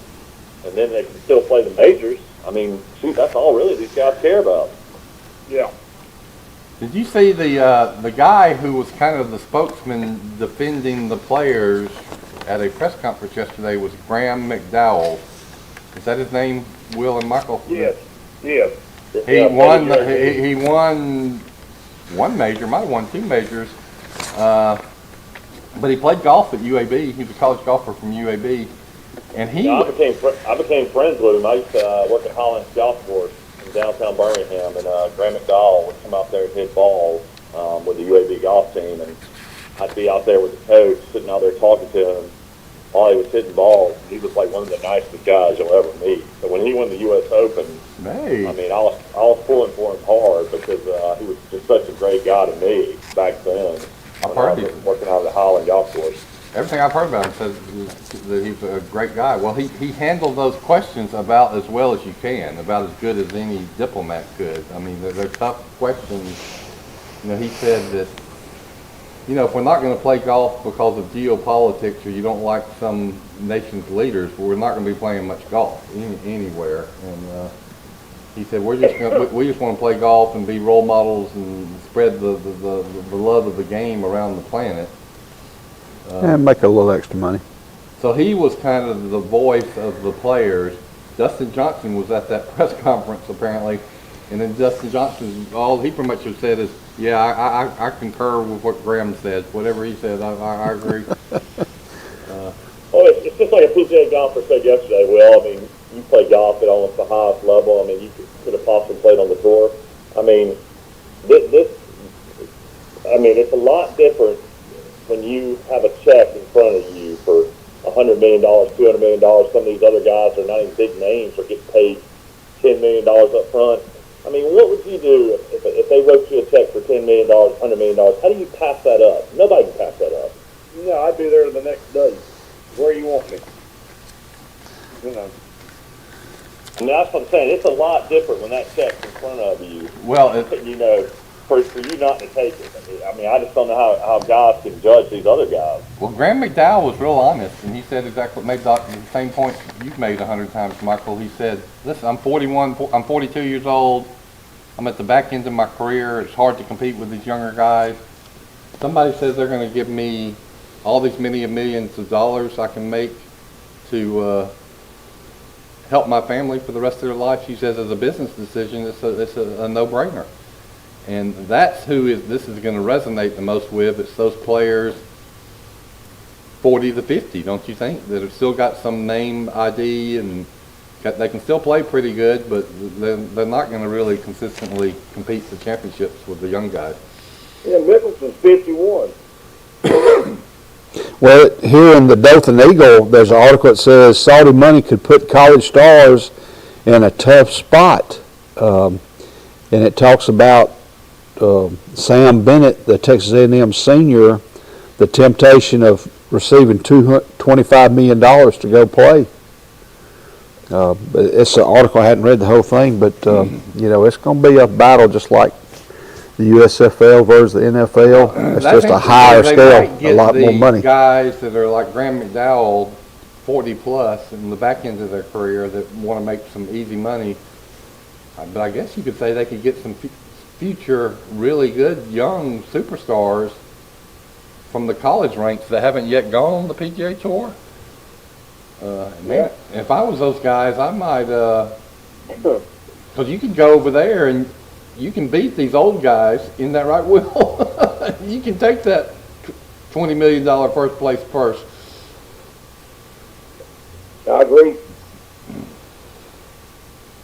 and then they can still play the majors, I mean, shoot, that's all really these guys care about. Yeah. Did you see the guy who was kind of the spokesman defending the players at a press conference yesterday was Graham McDowell? Is that his name, Will and Michael? Yes. Yes. He won one major, might have won two majors, but he played golf at UAB. He was a college golfer from UAB, and I became friends with him. I used to work at Holland's Golf Course in downtown Birmingham, and Graham McDowell would come out there and hit balls with the UAB golf team, and I'd be out there with the coach, sitting out there talking to him while he was hitting balls. He was like one of the nicest guys you'll ever meet. So when he won the U.S. Open, hey. I mean, I was pulling for him hard because he was just such a great guy to me back then. I've heard I was working out at the Holland Golf Course. Everything I've heard about him says that he's a great guy. Well, he handled those questions about as well as you can, about as good as any diplomat could. I mean, they're tough questions. You know, he said that, you know, if we're not going to play golf because of geopolitics or you don't like some nation's leaders, we're not going to be playing much golf anywhere. And he said we just want to play golf and be role models and spread the love of the game around the planet. And make a little extra money. So he was kind of the voice of the players. Dustin Johnson was at that press conference apparently, and then Dustin Johnson, all he pretty much have said is, yeah, I concur with what Graham said. Whatever he said, I agree. It's just like a PGA golfer said yesterday, Will. I mean, you play golf at almost the highest level. I mean, you could have possibly played on the tour. I mean, it's a lot different when you have a check in front of you for $100 million, $200 million. Some of these other guys are not even big names or get paid $10 million up front. I mean, what would you do if they wrote you a check for $10 million, $100 million? How do you pass that up? Nobody can pass that up. No, I'd be there the next day. Where you want me? You know. And that's what I'm saying. It's a lot different when that check's in front of you. Well, you know, for you not to take it. I mean, I just don't know how guys can judge these other guys. Well, Graham McDowell was real honest, and he said exactly, made the same point you've made 100 times, Michael. He said, listen, I'm 42 years old. I'm at the back end of my career. It's hard to compete with these younger guys. Somebody says they're going to give me all these many millions of dollars I can make to help my family for the rest of their life. She says as a business decision, it's a no-brainer. And that's who this is going to resonate the most with. It's those players 40 to 50, don't you think, that have still got some name ID and they can still play pretty good, but they're not going to really consistently compete for championships with the young guys. Yeah, Mickelson's 51. Well, here in the Dothan Eagle, there's an article that says Saudi money could put college stars in a tough spot. And it talks about Sam Bennett, the Texas A&M senior, the temptation of receiving $25 million to go play. But it's an article. I hadn't read the whole thing, but it's going to be a battle just like the USFL versus the NFL. It's just a higher scale, a lot more money. Guys that are like Graham McDowell, 40 plus, in the back end of their career that want to make some easy money. But I guess you could say they could get some future really good young superstars from the college ranks that haven't yet gone on the PGA Tour. Man, if I was those guys, I might, because you can go over there and you can beat these old guys. Isn't that right, Will? You can take that $20 million first place purse. I agree.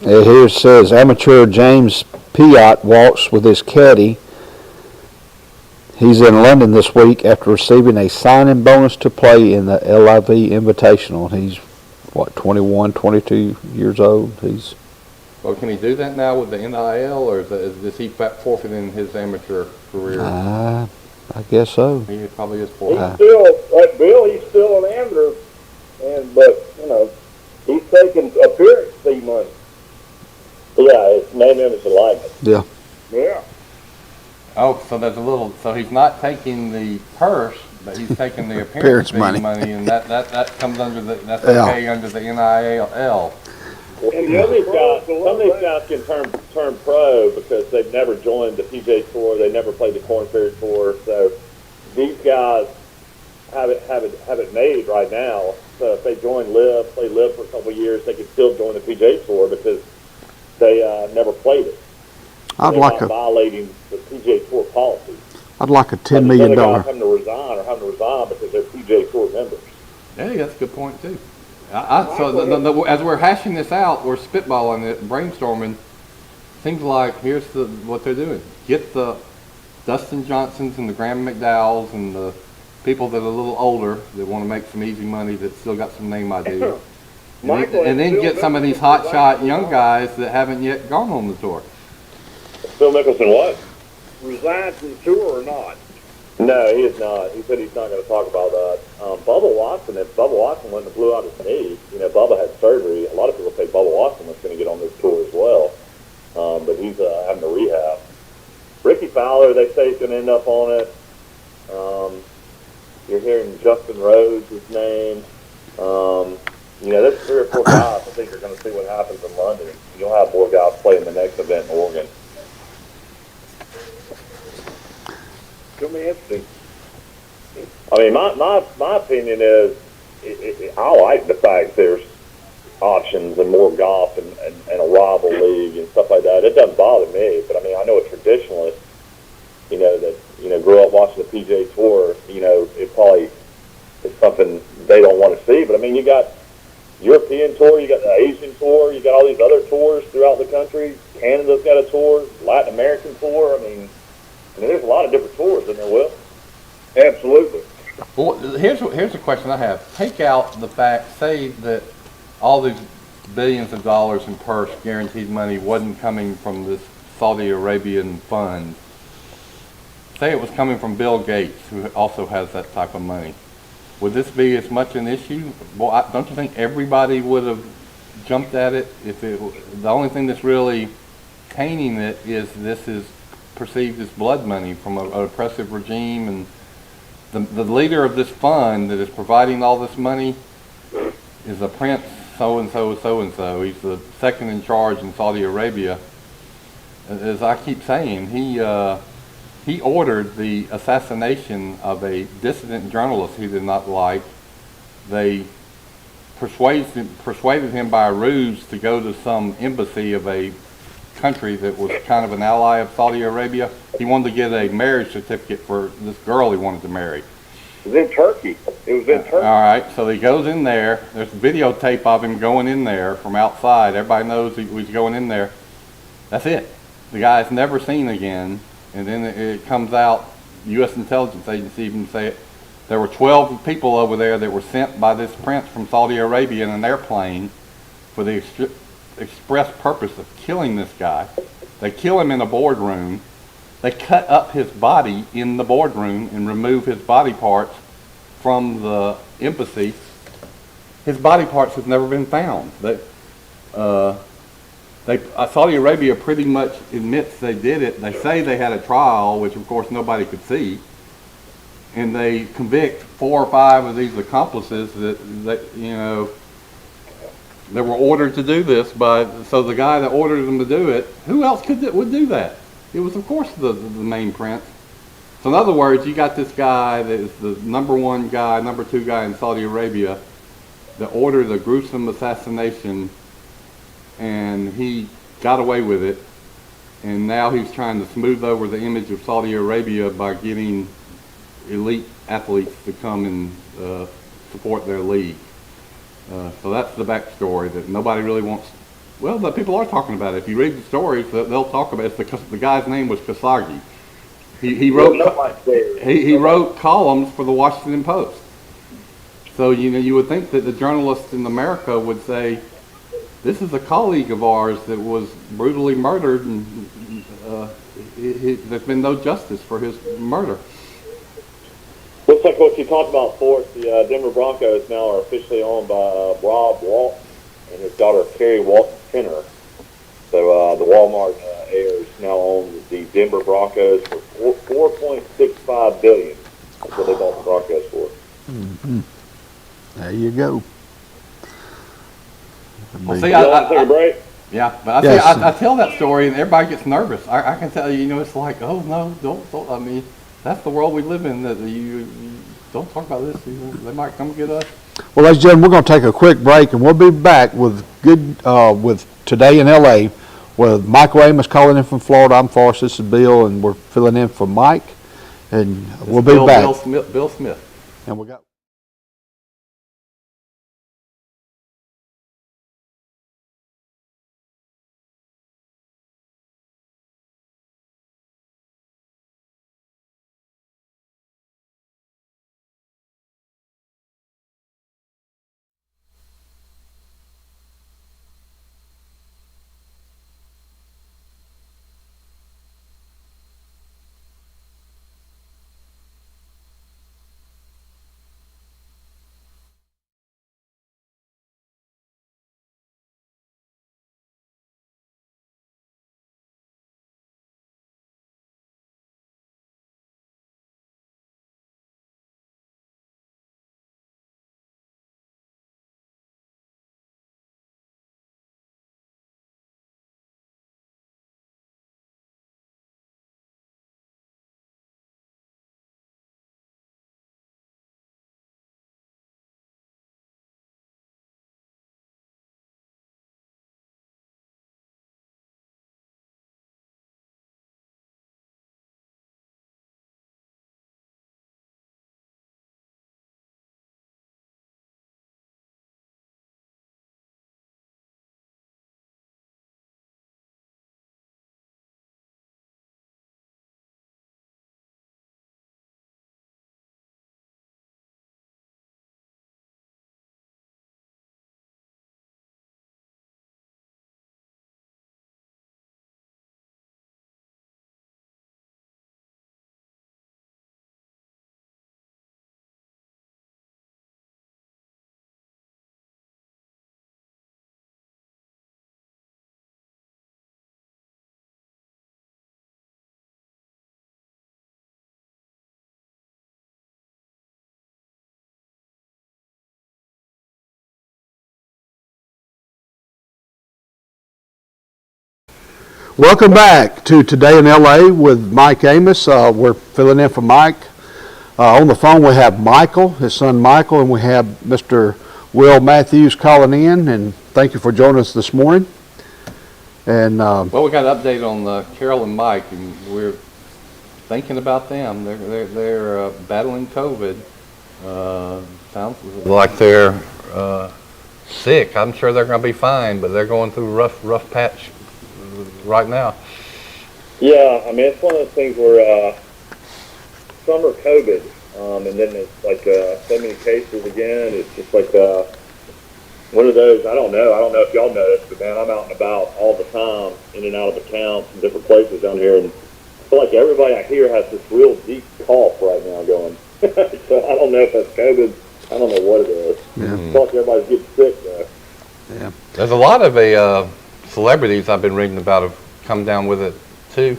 Here it says, amateur James Piot walks with his caddy. He's in London this week after receiving a signing bonus to play in the LIV Invitational. He's, 21, 22 years old. Well, can he do that now with the NIL, or is he forfeiting his amateur career? I guess so. He probably is forfeiting. He's still, like Bill, he's still an amateur, but he's taking appearance fee money. Yeah, it's name, image, and likeness. Yeah. Yeah. Oh, so he's not taking the purse, but he's taking the appearance fee money. and that comes under okay under the NIL. And some of these guys can turn pro because they've never joined the PGA Tour, they never played the Korn Ferry Tour, so these guys have it made right now. So if they play LIV for a couple of years, they can still join the PGA Tour because they never played it. They're not violating the PGA Tour policy. I'd like a $10 million. Having to resign because they're PGA Tour members. Yeah, that's a good point too. So as we're hashing this out, we're spitballing it, brainstorming. Seems like here's what they're doing: get the Dustin Johnsons and the Graham McDowells and the people that are a little older that want to make some easy money that still got some name ID, and then get some of these hotshot young guys that haven't yet gone on the tour. Phil Mickelson what? Resigned from the tour or not? No, he is not. He said he's not going to talk about that. Bubba Watson, if Bubba Watson went and blew out his knee, Bubba had surgery. A lot of people say Bubba Watson was going to get on this tour as well, but he's having to rehab. Ricky Fowler, they say he's going to end up on it. You're hearing Justin Rhodes' name. There's 3 or 4 guys I think are going to see what happens in London. You'll have more guys playing the next event in Oregon. It's going to be interesting. I mean, my opinion is I like the fact there's options and more golf and a rival league and stuff like that. It doesn't bother me, but I mean, I know a traditionalist, that grew up watching the PGA Tour, it probably is something they don't want to see. But I mean, you got European Tour, you got the Asian Tour, you got all these other tours throughout the country. Canada's got a tour, Latin American Tour. I mean, there's a lot of different tours in there, Will. Absolutely. Well, here's a question I have. Take out the fact, say that all these billions of dollars in purse guaranteed money wasn't coming from this Saudi Arabian fund. Say it was coming from Bill Gates, who also has that type of money. Would this be as much an issue? Well, don't you think everybody would have jumped at it? The only thing that's really tainting it is this is perceived as blood money from an oppressive regime, and the leader of this fund that is providing all this money is a prince so-and-so. He's the second in charge in Saudi Arabia. As I keep saying, he ordered the assassination of a dissident journalist he did not like. They persuaded him by a ruse to go to some embassy of a country that was kind of an ally of Saudi Arabia. He wanted to get a marriage certificate for this girl he wanted to marry. It was in Turkey. All right, so he goes in there. There's videotape of him going in there from outside. Everybody knows he's going in there. That's it. The guy's never seen again. And then it comes out, U.S. intelligence agency even say it, there were 12 people over there that were sent by this prince from Saudi Arabia in an airplane for the express purpose of killing this guy. They kill him in a boardroom. They cut up his body in the boardroom and remove his body parts from the embassy. His body parts have never been found. Saudi Arabia pretty much admits they did it. They say they had a trial, which of course nobody could see, and they convict 4 or 5 of these accomplices that they were ordered to do this by. So the guy that ordered them to do it, who else would do that? It was of course the main prince. So in other words, you got this guy that is the number 1 guy, number 2 guy in Saudi Arabia that ordered a gruesome assassination, and he got away with it, and now he's trying to smooth over the image of Saudi Arabia by getting elite athletes to come and support their league. So that's the backstory that nobody really wants. Well, the people are talking about it. If you read the stories, they'll talk about it. The guy's name was Khashoggi. He wrote columns for the Washington Post. So you would think that the journalists in America would say, this is a colleague of ours that was brutally murdered, and there's been no justice for his murder. Looks like what you talked about, Forrest. The Denver Broncos now are officially owned by Rob Walton and his daughter Carrie Walton Tenner. So the Walmart heirs now own the Denver Broncos for $4.65 billion. That's what they bought the Broncos for. Mm-hmm. There you go. Well, see, You want to take a break? Yeah, but Yes. I tell that story and everybody gets nervous. I can tell you, it's like, oh no, don't. I mean, that's the world we live in. That you don't talk about this. They might come get us. Well, ladies and gentlemen, we're going to take a quick break, and we'll be back with with Today in L.A. with Michael Amos calling in from Florida. I'm Forrest. This is Bill, and we're filling in for Mike, and we'll be back. Bill Smith. And we got. Welcome back to Today in L.A. with Mike Amos. We're filling in for Mike. On the phone we have Michael, his son Michael, and we have Mr. Will Matthews calling in. And thank you for joining us this morning. And Well, we got an update on Carol and Mike, and we're thinking about them. They're battling COVID. Sounds like they're sick. I'm sure they're going to be fine, but they're going through a rough patch right now. Yeah, I mean, it's one of those things where summer COVID, and then it's like so many cases again. It's just like one of those. I don't know if y'all noticed, but man, I'm out and about all the time, in and out of accounts and different places down here, and I feel like everybody I hear has this real deep cough right now going. So I don't know if that's COVID. I don't know what it is. Yeah. I feel like everybody's getting sick though. Yeah. There's a lot of celebrities I've been reading about have come down with it too,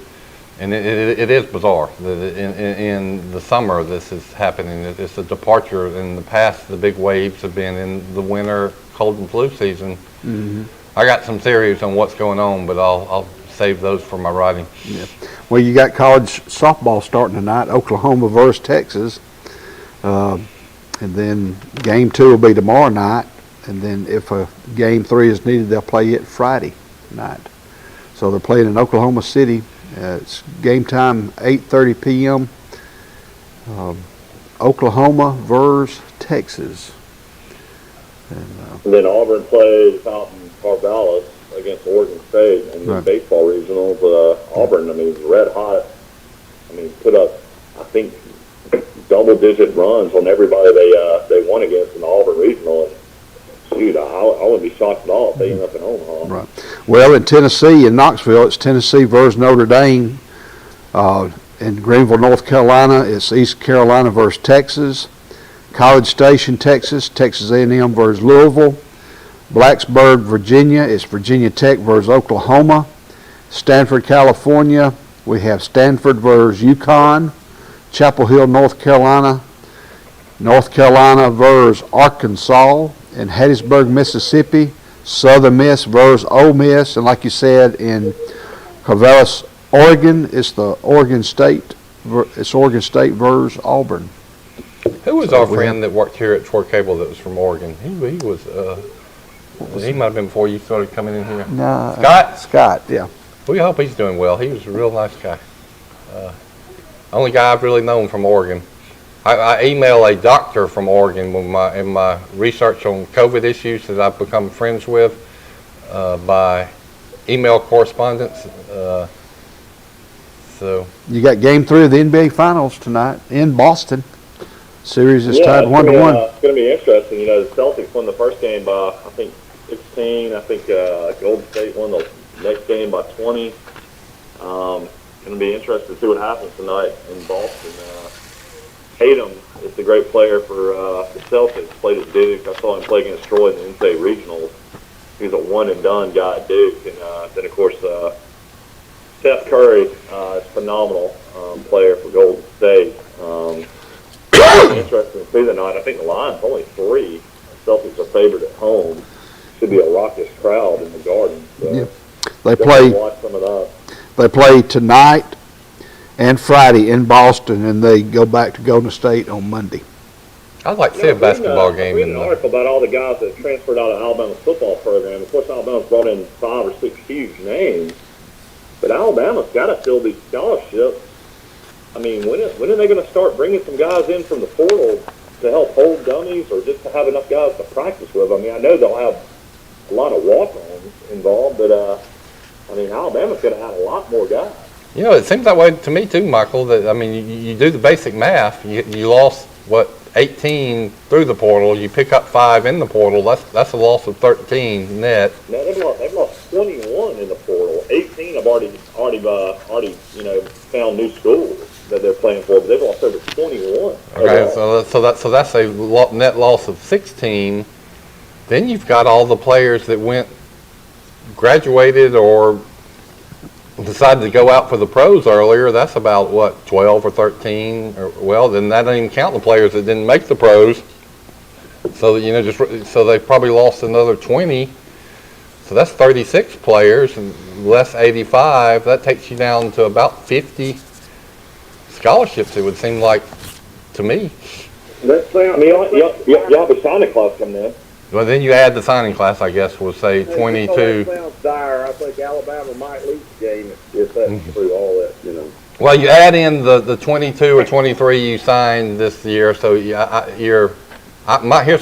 and it is bizarre. In the summer, this is happening. It's a departure. In the past, the big waves have been in the winter cold and flu season. Mm-hmm. I got some theories on what's going on, but I'll save those for my writing. Yeah. Well, you got college softball starting tonight, Oklahoma versus Texas. And then game 2 will be tomorrow night. And then if a game 3 is needed, they'll play it Friday night. So they're playing in Oklahoma City. It's game time 8:30 p.m. Oklahoma versus Texas. And then Auburn plays out in Corvallis against Oregon State in the Right. baseball regionals. Auburn, I mean, is red hot. I mean, put up, I think, double-digit runs on everybody they won against in the Auburn regional. And shoot, I wouldn't be shocked at all if they end up in Omaha. Right. Well, in Tennessee, in Knoxville, it's Tennessee versus Notre Dame. In Greenville, North Carolina, it's East Carolina versus Texas. College Station, Texas, Texas A&M versus Louisville. Blacksburg, Virginia, it's Virginia Tech versus Oklahoma. Stanford, California, we have Stanford versus UConn. Chapel Hill, North Carolina versus Arkansas. In Hattiesburg, Mississippi, Southern Miss versus Ole Miss. And like you said, in Corvallis, Oregon, it's Oregon State versus Auburn. Who was So our we friend that worked here at Tor Cable that was from Oregon? He was he might have been before you started coming in here. No, Scott? yeah. We hope he's doing well. He was a real nice guy. Only guy I've really known from Oregon. I email a doctor from Oregon in my research on COVID issues that I've become friends with by email correspondence. So You got game 3 of the NBA Finals tonight in Boston. Series is tied it's 1-1. It's going to be interesting. You know, the Celtics won the first game by, I think, 16. I think Golden State won the next game by 20. Going to be interesting to see what happens tonight in Boston. Tatum is a great player for the Celtics. Played at Duke. I saw him play against Troy in the NCAA regionals. He was a one-and-done guy at Duke. And then, of course, Steph Curry is a phenomenal player for Golden State. Interesting to see tonight. I think the line's only 3. The Celtics are favored at home. Should be a raucous crowd in the Garden. So Yep. They definitely play. watch some of that. They play tonight and Friday in Boston, and they go back to Golden State on Monday. I'd like to see a basketball game. I read an article about all the guys that transferred out of Alabama's football program. Of course, Alabama's brought in 5 or 6 huge names, but Alabama's got to fill these scholarships. I mean, when are they going to start bringing some guys in from the portal to help hold dummies or just to have enough guys to practice with? I mean, I know they'll have a lot of walk-ons involved, but, I mean, Alabama's going to have a lot more guys. You know, it seems that way to me too, Michael. That I mean, you do the basic math. You lost 18 through the portal. You pick up 5 in the portal. That's a loss of 13 net. No, they've lost 21 in the portal. 18 have already found new schools that they're playing for, but they've lost over 21. Okay, so that's a net loss of 16. Then you've got all the players that graduated or decided to go out for the pros earlier. That's about 12 or 13. Then that doesn't even count the players that didn't make the pros. So so they probably lost another 20. So that's 36 players and less 85. That takes you down to about 50 scholarships. It would seem like to me. Let's say, I mean, you have a signing class coming in. Well, then you add the signing class, I guess, we'll say 22. That sounds dire. I think Alabama might lose the game if that's through all that, Well, you add in the 22 or 23 you signed this year, so here's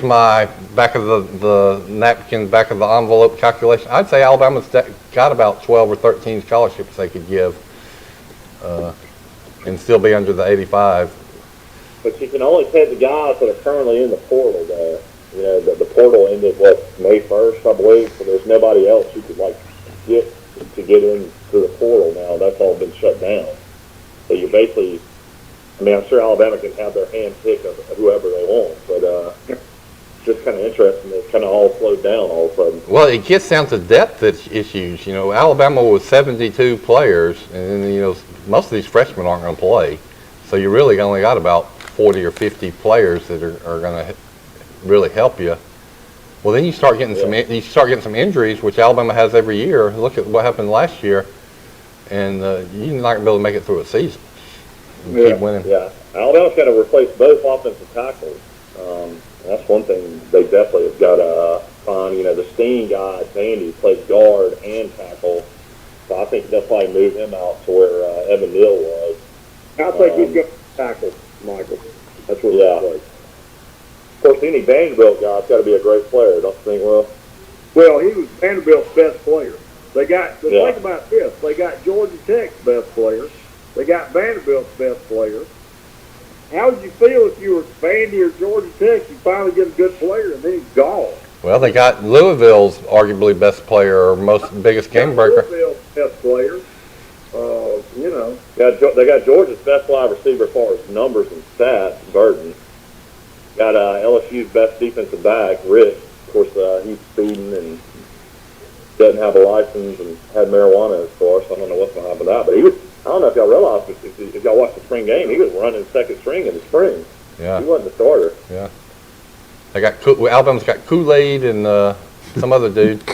my back of the napkin, back of the envelope calculation. I'd say Alabama's got about 12 or 13 scholarships they could give and still be under the 85. But you can only take the guys that are currently in the portal there. The portal ended, May 1st, I believe, so there's nobody else you could, get into the portal now. That's all been shut down. So you basically, I'm sure Alabama can have their hand pick of whoever they want, but just kind of interesting. It's kind of all slowed down all of a sudden. Well, it gets down to depth issues. Alabama was 72 players, and most of these freshmen aren't going to play. So you really only got about 40 or 50 players that are going to really help you. Well, then you start getting some injuries, which Alabama has every year. Look at what happened last year, and you're not going to be able to make it through a season. Keep winning. Yeah, Alabama's got to replace both offensive tackles. That's one thing they definitely have got to find. The Steen guy, Sandy, plays guard and tackle. So I think they'll probably move him out to where Evan Neal was. I think he's going to tackle, Michael. That's what it looks like. Of course, any Vanderbilt guy's got to be a great player, don't you think, Will? Well, he was Vanderbilt's best player. Think about this. They got Georgia Tech's best player. They got Vanderbilt's best player. How would you feel if you were Vandy or Georgia Tech? You finally get a good player, and then he's gone. Well, they got Louisville's arguably best player or biggest game breaker. Louisville's best player. They got Georgia's best wide receiver as far as numbers and stats, Burton. Got LSU's best defensive back, Rick. Of course, he's speeding and doesn't have a license and had marijuana in his car, so I don't know what's going to happen to that. But I don't know if y'all realize, if y'all watched the spring game, he was running second string in the spring. Yeah. He wasn't the starter. Yeah. Alabama's got Kool-Aid and some other dude.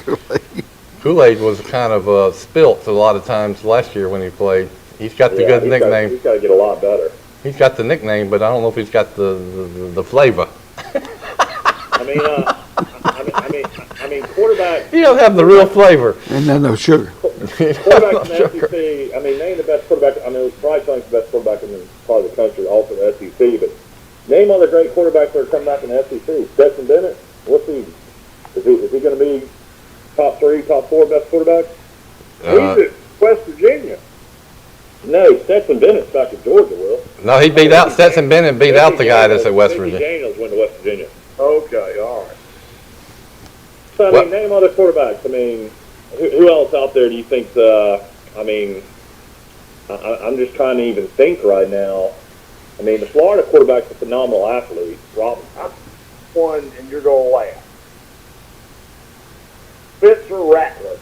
Kool-Aid was kind of spilt a lot of times last year when he played. He's got the good nickname. He's got to get a lot better. He's got the nickname, but I don't know if he's got the flavor. I mean, quarterback. He don't have the real flavor. And then no sugar. Quarterback in the SEC. Name the best quarterback. Bryce Young's the best quarterback in the part of the country, also the SEC. But name other great quarterbacks that are coming back in the SEC. Stetson Bennett. What's he? Is he going to be top 3, top 4 best quarterback? He's at West Virginia. No, Stetson Bennett's back at Georgia, Will. No, he beat out Stetson Bennett. Beat out the guy that's at West Virginia. Daniels went to West Virginia. Okay, all right. So name other quarterbacks. Who else out there do you think? I'm just trying to even think right now. The Florida quarterback's a phenomenal athlete. Robinson. One, and you're going to laugh. Spencer Rattler.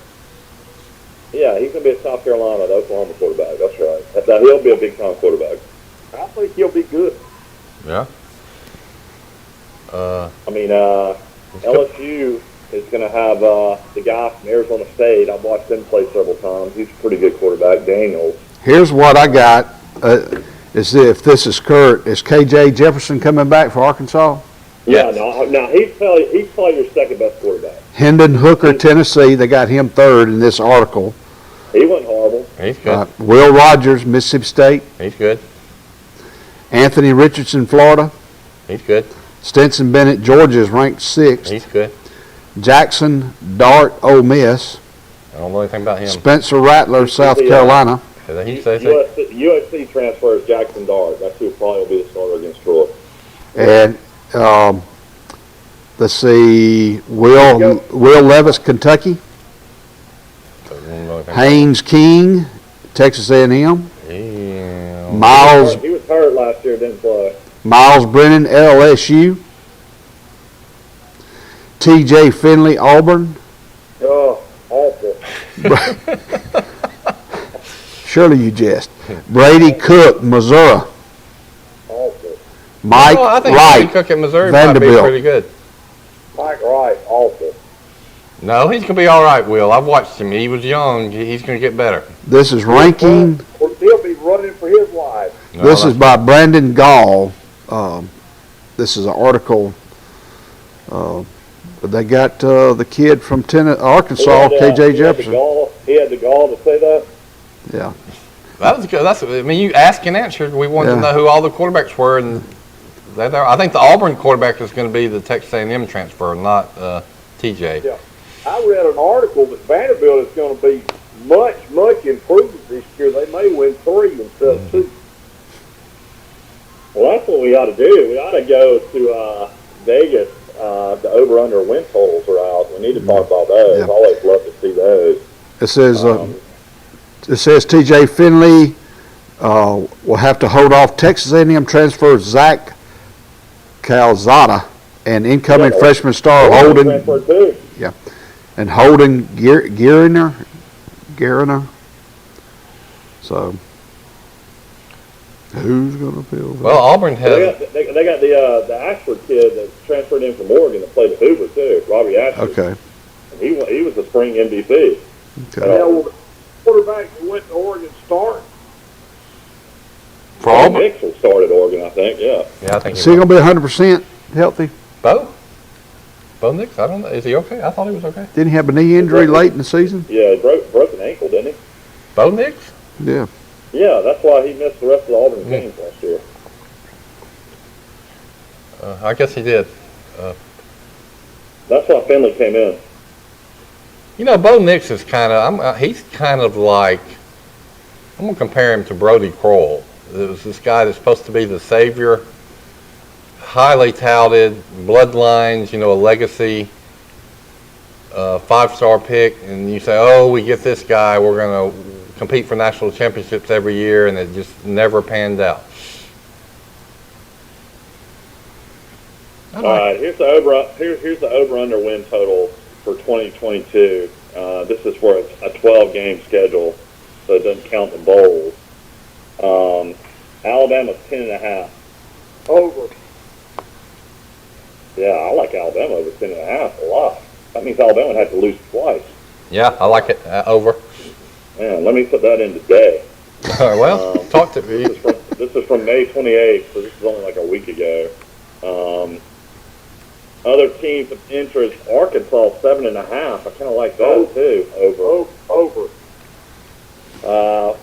Yeah, he's going to be a South Carolina, the Oklahoma quarterback. That's right. He'll be a big-time quarterback. I think he'll be good. Yeah. LSU is going to have the guy from Arizona State. I've watched him play several times. He's a pretty good quarterback, Daniels. Here's what I got. Is if this is Kurt, is KJ Jefferson coming back for Arkansas? Yeah, no, he's probably your second best quarterback. Hendon Hooker, Tennessee, they got him third in this article. He wasn't horrible. He's good. Will Rogers, Mississippi State. He's good. Anthony Richardson, Florida. He's good. Stetson Bennett, Georgia is ranked 6th. He's good. Jackson Dart, Ole Miss. I don't know anything about him. Spencer Rattler, South Carolina. USC transfers Jackson Dart. That's who probably will be the starter against Troy. And let's see, Will Levis, Kentucky. Haynes King, Texas A&M. Yeah. Miles. He was hurt last year, didn't play. Miles Brennan, LSU. T.J. Finley, Auburn. Oh, awful. Surely you jest. Brady Cook, Missouri. Awful. Mike I think Wright, Brady Cook at Missouri might be Vanderbilt. pretty good. Mike Wright, awful. No, he's going to be all right, Will. I've watched him. He was young. He's going to get better. This is ranking. He'll be running for his life. No, This is by Brandon Gall. This is an article. But they got the kid from Arkansas, KJ Jefferson. He had the gall to say that. Yeah. That was good. You asked and answered. We wanted to know who all the quarterbacks were, and I think the Auburn quarterback is going to be the Texas A&M transfer, not TJ. Yeah. I read an article that Vanderbilt is going to be much improved this year. They may win 3 instead of 2. Well, that's what we ought to do. We ought to go to Vegas. The over-under win totals are out. We need to talk about those. Yeah. I always love to see those. It says T.J. Finley will have to hold off Texas A&M transfer Zach Calzada, and incoming Yeah, freshman star Holden Holden, transferred too. and Holden Gariner. So, who's going to fill that? Well, Auburn has. They got the Ashford kid that transferred in from Oregon that played at Hoover too, Robbie Ashford. Okay. And he was the spring MVP. Okay. Yeah, well, the quarterback that went to Oregon start. For Auburn. Nix will start at Oregon, I think. Yeah. Yeah, I think Is he going to be 100% healthy? Bo Nix, I don't know. Is he okay? I thought he was okay. Didn't he have a knee injury late in the season? Yeah, he broke an ankle, didn't he? Bo Nix? Yeah. Yeah, that's why he missed the rest of the Auburn games last year. I guess he did. That's why Finley came in. You know, Bo Nix is he's kind of like, I'm going to compare him to Brody Kroll. It was this guy that's supposed to be the savior, highly touted, bloodlines, a legacy, 5-star pick, and you say, oh, we get this guy, we're going to compete for national championships every year, and it just never panned out. All right, here's the over/under win total for 2022. This is where it's a 12-game schedule, so it doesn't count the bowls. Alabama's 10.5. Over. Yeah, I like Alabama over 10.5 a lot. That means Alabama would have to lose twice. Yeah, I like it. Over. Man, let me put that in today. Well, talk to me. This is from May 28th, so this is only like a week ago. Other teams of interest, Arkansas 7.5. I kind of like that too. Over.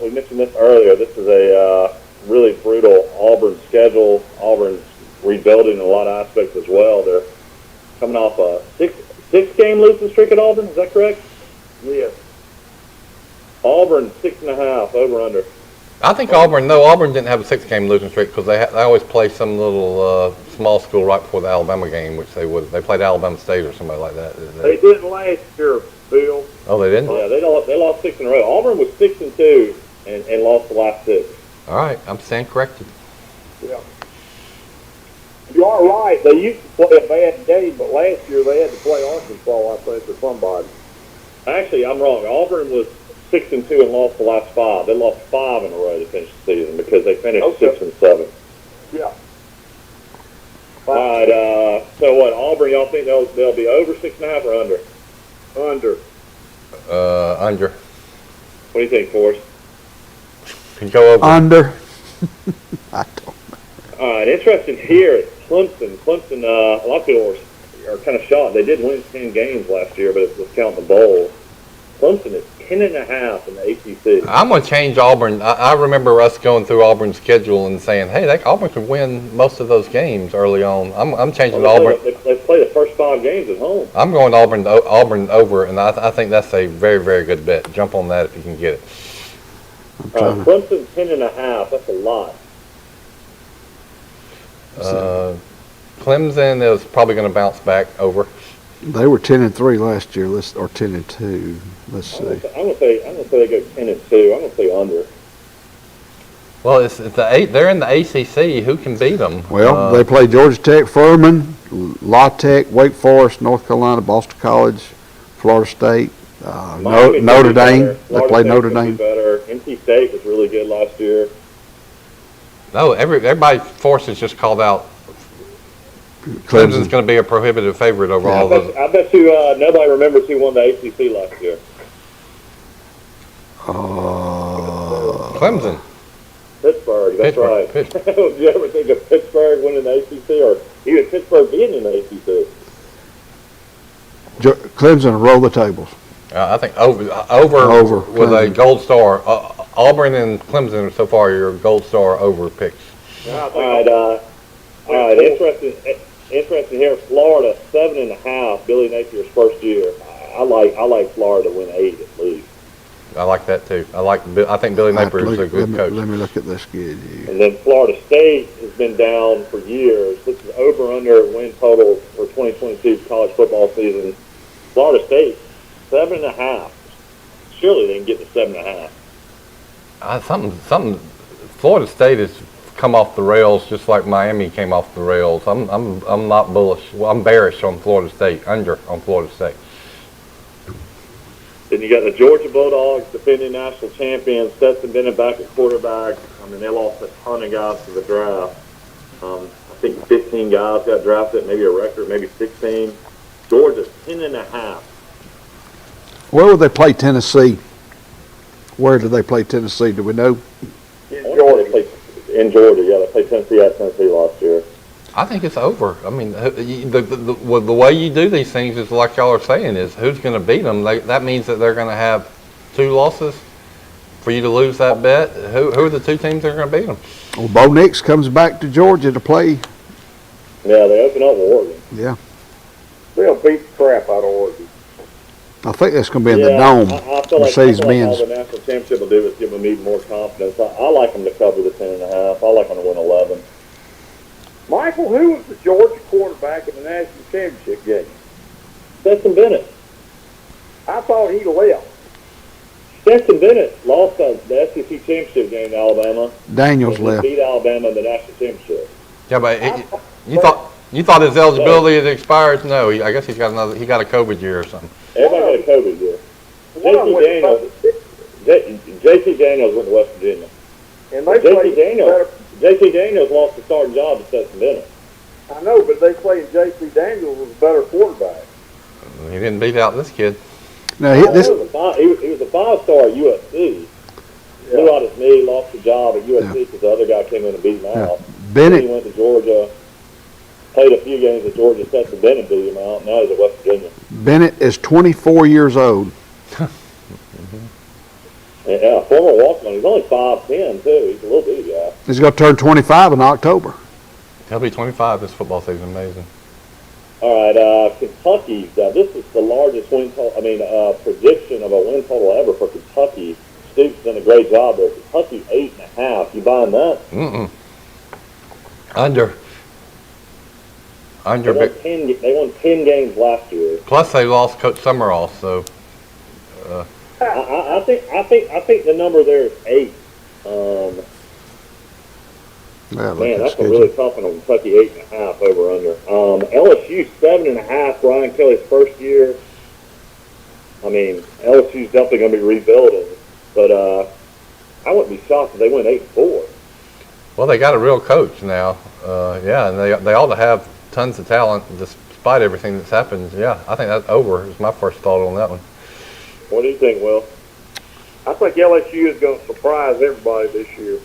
We mentioned this earlier. This is a really brutal Auburn schedule. Auburn's rebuilding in a lot of aspects as well. They're coming off a six-game losing streak at Auburn. Is that correct? Yes. Auburn 6.5 over/under. I think Auburn didn't have a 6-game losing streak because they always play some little small school right before the Alabama game, which they played Alabama State or somebody like that. They didn't last year, Bill. Oh, they didn't? Yeah, they lost 6 in a row. Auburn was 6-2 and lost the last 6. All right, I'm staying corrected. Yeah. You are right. They used to play a bad game, but last year they had to play Arkansas, I think, or somebody. Actually, I'm wrong. Auburn was 6-2 and lost the last 5. They lost 5 in a row to finish the season because they finished 6-7. Yeah. All right. So what? Auburn, y'all think they'll be over 6.5 or under? Under. Under. What do you think, Forrest? Can go over. Under. I don't know. All right. Interesting here is Clemson. Clemson. A lot of people are kind of shocked. They did win 10 games last year, but it was counting the bowl. Clemson is 10.5 in the ACC. I'm going to change Auburn. I remember us going through Auburn's schedule and saying, hey, Auburn could win most of those games early on. I'm changing Auburn. They play the first 5 games at home. I'm going Auburn over, and I think that's a very, very good bet. Jump on that if you can get it. Clemson 10.5. That's a lot. Clemson is probably going to bounce back over. They were 10-3 last year. Or 10-2. Let's see. I'm gonna say they go 10-2. I'm gonna say under. Well, they're in the ACC. Who can beat them? Well, they play Georgia Tech, Furman, La Tech, Wake Forest, North Carolina, Boston College, Florida State, Notre Dame. They play Notre Dame. Better. NC State was really good last year. No, everybody forces just called out. Clemson's going to be a prohibitive favorite over all those. I bet you nobody remembers who won the ACC last year. Clemson. Pittsburgh, that's right. Did you ever think of Pittsburgh winning the ACC or even Pittsburgh being in the ACC? Clemson roll the tables. I think over with a gold star. Auburn and Clemson so far your gold star over picks. All right. Interesting here. Florida 7.5. Billy Napier's first year. I like Florida to win 8 at least. I like that too. I think Billy Napier is a good coach. Let me look at this schedule. And then Florida State has been down for years. This is over/under win total for 2022 college football season. Florida State 7.5. Surely they can get to 7.5. Something. Florida State is come off the rails just like Miami came off the rails. I'm not bullish. Well, I'm bearish on Florida State, under on Florida State. Then you got the Georgia Bulldogs, defending national champions, Stetson Bennett back at quarterback. I mean, they lost a ton of guys to the draft. I think 15 guys got drafted, maybe a record, maybe 16. Georgia's 10.5. Where would they play Tennessee? Where do they play Tennessee? Do we know? In Georgia, yeah, they played Tennessee at Tennessee last year. I think it's over. I mean, the way you do these things is like y'all are saying is who's going to beat them. That means that they're going to have 2 losses for you to lose that bet. Who are the 2 teams that are going to beat them? Well, Bo Nix comes back to Georgia to play. Yeah, they open up with Oregon. Yeah. They'll beat the crap out of Oregon. I think that's going to be in the Dome, I feel like Mercedes-Benz. all the national championship will do is give them even more confidence. I like them to cover the 10.5. I like them to win 11. Michael, who was the Georgia quarterback in the national championship game? Stetson Bennett. I thought he left. Stetson Bennett lost the SEC championship game to Alabama. Daniels and left. beat Alabama in the national championship. Yeah, but you thought his eligibility had expired? No, I guess he got a COVID year or something. Everybody got a COVID year. JT Daniels went to West Virginia. And they played JT Daniels lost the starting job to Stetson Bennett. I know, but they played J.C. Daniels was a better quarterback. He didn't beat out this kid. No, He was a 5-star at USC. Blew out his knee, lost the job at USC because the other guy came in and beat him out. Bennett. He went to Georgia, played a few games at Georgia. Stetson Bennett beat him out. Now he's at West Virginia. Bennett is 24 years old. Yeah, former Walkman. He's only 5'10", too. He's a little bitty guy. He's going to turn 25 in October. He'll be 25 this football season. Amazing. All right, Kentucky. This is the largest win total. Prediction of a win total ever for Kentucky. Steve's done a great job there. Kentucky 8.5. You buying that? Under. They won 10 games last year. Plus, they lost Coach Summerall, so. I think the number there is 8. Man, that's a really tough one on Kentucky, 8.5 over under. LSU 7.5. Brian Kelly's first year. I mean, LSU's definitely going to be rebuilding, but I wouldn't be shocked if they went 8-4. Well, they got a real coach now. Yeah, and they ought to have tons of talent despite everything that's happened. Yeah, I think that's over. Is my first thought on that one. What do you think, Will? I think LSU is going to surprise everybody this year.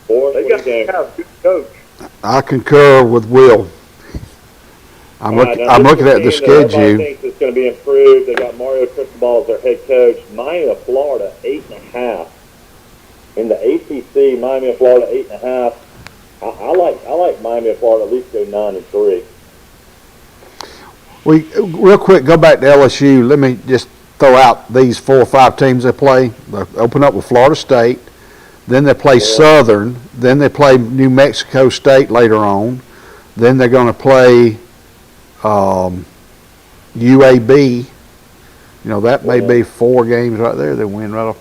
They got a good coach. I concur with Will. I'm looking at the schedule. Everybody thinks it's going to be improved. They got Mario Cristobal as their head coach. Miami of Florida, 8.5. In the ACC, Miami of Florida, 8.5. I like Miami of Florida at least go 9-3. Real quick, go back to LSU. Let me just throw out these 4 or 5 teams they play. They open up with Florida State. Then they play Southern. Then they play New Mexico State later on. Then they're going to play UAB. That may be 4 games right there. They win right off.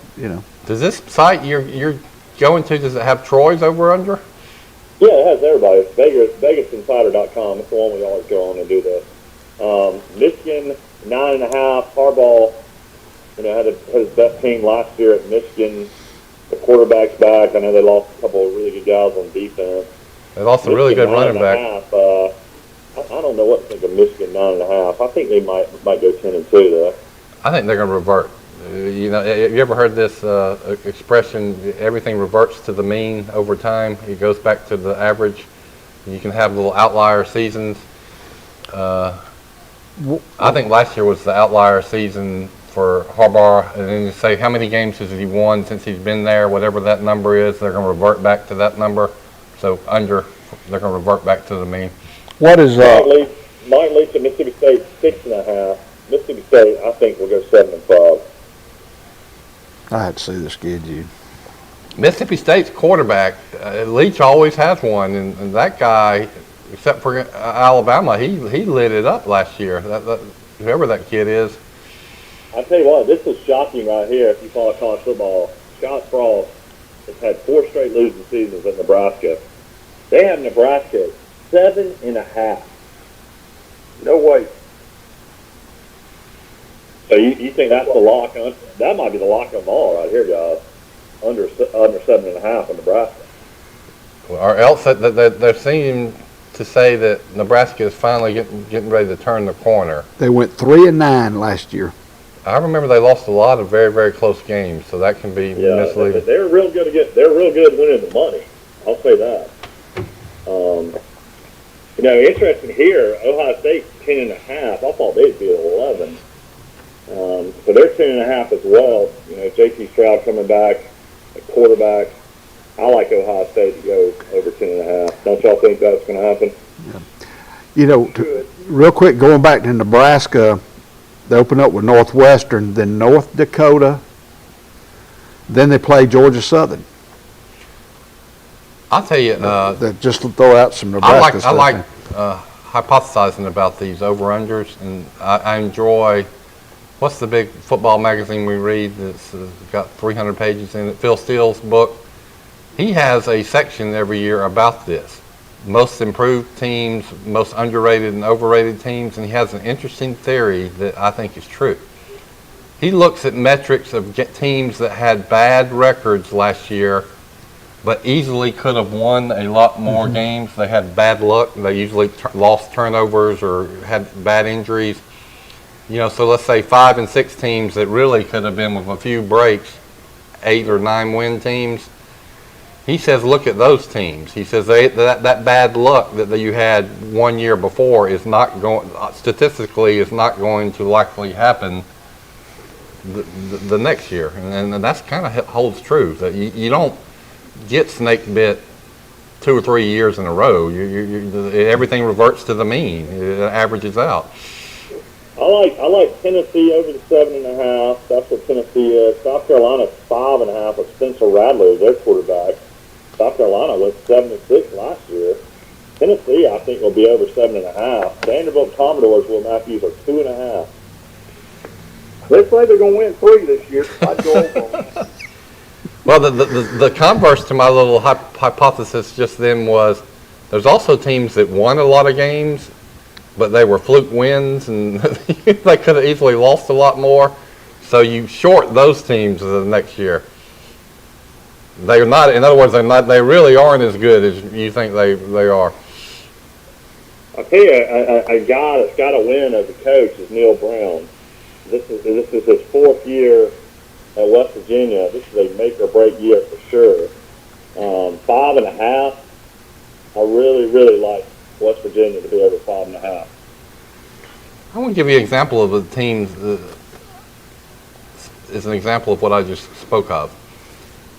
Does this site you're going to, does it have Troy's over under? Yeah, it has everybody. It's VegasInsider.com. It's the one we always go on and do this. Michigan 9.5. Harbaugh, had his best team last year at Michigan. The quarterback's back. I know they lost a couple of really good guys on defense. They lost a really good running back. I don't know what to think of Michigan 9.5. I think they might go 10-2 though. I think they're going to revert. Have you ever heard this expression? Everything reverts to the mean over time. It goes back to the average. You can have little outlier seasons. I think last year was the outlier season for Harbaugh, and then you say how many games has he won since he's been there, whatever that number is, they're going to revert back to that number. So they're going to revert back to the mean. What is Mike Leach at Mississippi State 6.5. Mississippi State, I think, will go 7-5. I had to see the schedule. Mississippi State's quarterback, Leach always has one, and that guy, except for Alabama, he lit it up last year. Whoever that kid is. I tell you what, this is shocking right here. If you follow college football, Scott Frost has had 4 straight losing seasons at Nebraska. They have Nebraska at 7.5. No way. So you think that's the lock? That might be the lock of them all right here, guys. Under 7.5 in Nebraska. Or else they're seeming to say that Nebraska is finally getting ready to turn the corner. They went 3-9 last year. I remember they lost a lot of very, very close games, so that can be misleading. They're real good They're real good winning the money. I'll say that. Interesting here. Ohio State 10.5. I thought they'd be at 11. So they're 10.5 as well. J.T. Stroud coming back at quarterback. I like Ohio State to go over 10.5. Don't y'all think that's going to happen? Real quick, going back to Nebraska, they open up with Northwestern, then North Dakota, then they play Georgia Southern. I'll tell you, Just to throw out some Nebraska stuff. I like hypothesizing about these over-unders, and I enjoy, what's the big football magazine we read that's got 300 pages in it, Phil Steele's book. He has a section every year about this. Most improved teams, most underrated and overrated teams, and he has an interesting theory that I think is true. He looks at metrics of teams that had bad records last year, but easily could have won a lot more games. They had bad luck. They usually lost turnovers or had bad injuries. So let's say 5 and 6 teams that really could have been with a few breaks, 8 or 9 win teams. He says, look at those teams. He says that bad luck that you had 1 year before is not going, statistically, is not going to likely happen the next year, and that's kind of holds true. That you don't get snake bit 2 or 3 years in a row. Everything reverts to the mean. It averages out. I like Tennessee over the 7.5. That's what Tennessee is. South Carolina's 5.5 with Spencer Rattler as their quarterback. South Carolina went 7-6 last year. Tennessee, I think, will be over 7.5. Vanderbilt Commodores, Will Matthews, are 2.5. They say they're going to win 3 this year. I'd go over them. Well, the converse to my little hypothesis just then was there's also teams that won a lot of games, but they were fluke wins, and they could have easily lost a lot more. So you short those teams the next year. They're not. In other words, they're not. They really aren't as good as you think they are. I'll tell you, a guy that's got to win as a coach is Neil Brown. This is his 4th year at West Virginia. This is a make or break year for sure. 5.5. I really, really like West Virginia to be over 5.5. I want to give you an example of the teams. As an example of what I just spoke of.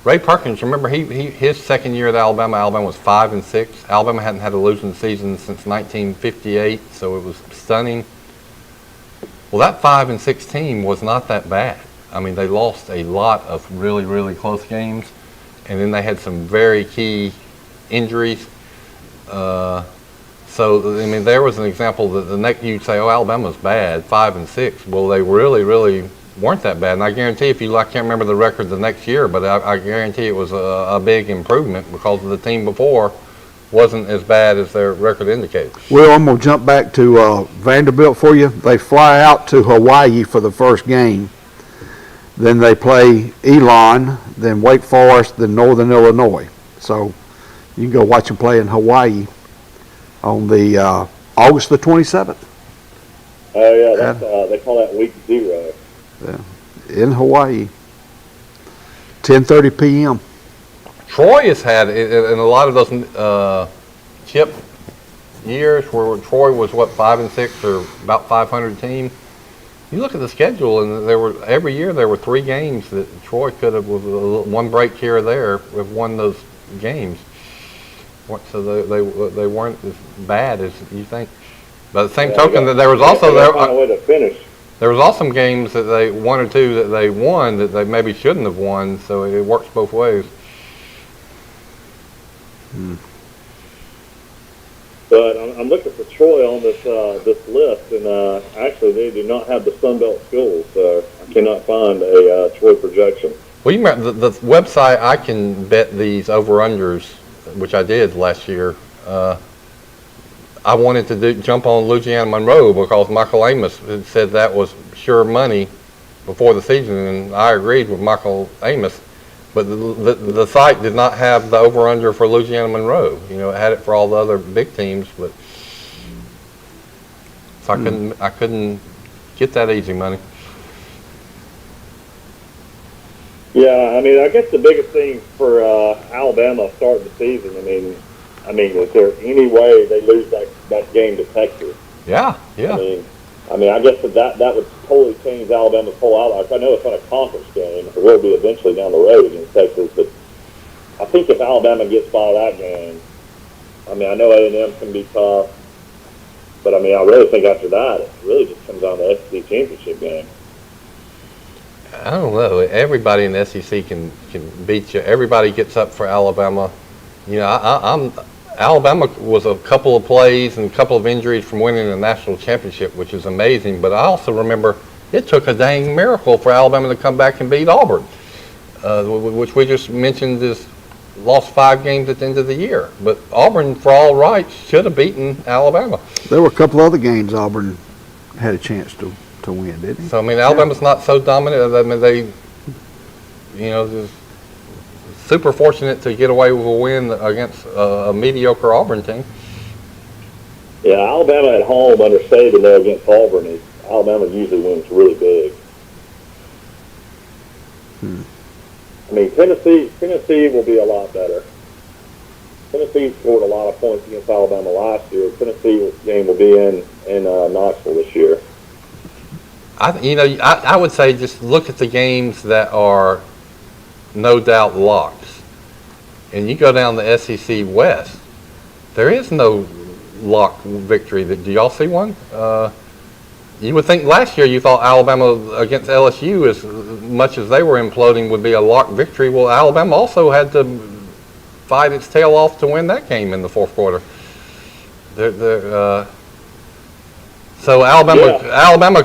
Ray Perkins, remember his second year at Alabama was 5-6. Alabama hadn't had a losing season since 1958, so it was stunning. Well, that 5-6 team was not that bad. I mean, they lost a lot of really, really close games, and then they had some very key injuries. So, I mean, there was an example that the next you'd say, oh, Alabama's bad, 5-6. Well, they really, really weren't that bad. And I guarantee I can't remember the record the next year, but I guarantee it was a big improvement because the team before wasn't as bad as their record indicated. Well, I'm going to jump back to Vanderbilt for you. They fly out to Hawaii for the first game. Then they play Elon, then Wake Forest, then Northern Illinois. So you can go watch them play in Hawaii on the August the 27th. Oh, yeah, that's, they call that week 0. Yeah, in Hawaii, 10:30 p.m. Troy has had, in a lot of those chip years where Troy was, 5-6 or about 500 team, you look at the schedule and every year there were 3 games that Troy could have, with one break here or there, have won those games. So they weren't as bad as you think. By the same token, that there was also a way to finish. There was also some games that 1 or 2 that they won that they maybe shouldn't have won. So it works both ways. But I'm looking for Troy on this list, and actually they do not have the Sun Belt schools, so I cannot find a Troy projection. Well, you remember the website, I can bet these over-unders, which I did last year. I wanted to jump on Louisiana Monroe because Michael Amos had said that was sure money before the season, and I agreed with Michael Amos. But the site did not have the over-under for Louisiana Monroe. You know, it had it for all the other big teams, but so I couldn't get that easy money. Yeah, I mean, I guess the biggest thing for Alabama starting the season, I mean, is there any way they lose that game to Texas? Yeah. I mean, I guess that would totally change Alabama's whole outlook. I know it's not a conference game; it will be eventually down the road against Texas. But I think if Alabama gets by that game, I mean, I know A&M can be tough, but I mean, I really think after that, it really just comes down to the SEC championship game. I don't know. Everybody in the SEC can beat you. Everybody gets up for Alabama. You know, Alabama was a couple of plays and a couple of injuries from winning the national championship, which is amazing. But I also remember it took a dang miracle for Alabama to come back and beat Auburn, which we just mentioned is lost 5 games at the end of the year. But Auburn, for all rights, should have beaten Alabama. There were a couple other games Auburn had a chance to win, didn't he? So, I mean, Alabama's not so dominant. I mean, they, you know, just super fortunate to get away with a win against a mediocre Auburn team. Yeah, Alabama at home under Saban though against Auburn, Alabama usually wins really big. I mean, Tennessee will be a lot better. Tennessee scored a lot of points against Alabama last year. Tennessee game will be in Knoxville this year. I would say just look at the games that are no doubt locks. And you go down the SEC West, there is no lock victory. Do y'all see one? You would think last year you thought Alabama against LSU, as much as they were imploding, would be a lock victory. Well, Alabama also had to fight its tail off to win that game in the fourth quarter. So Alabama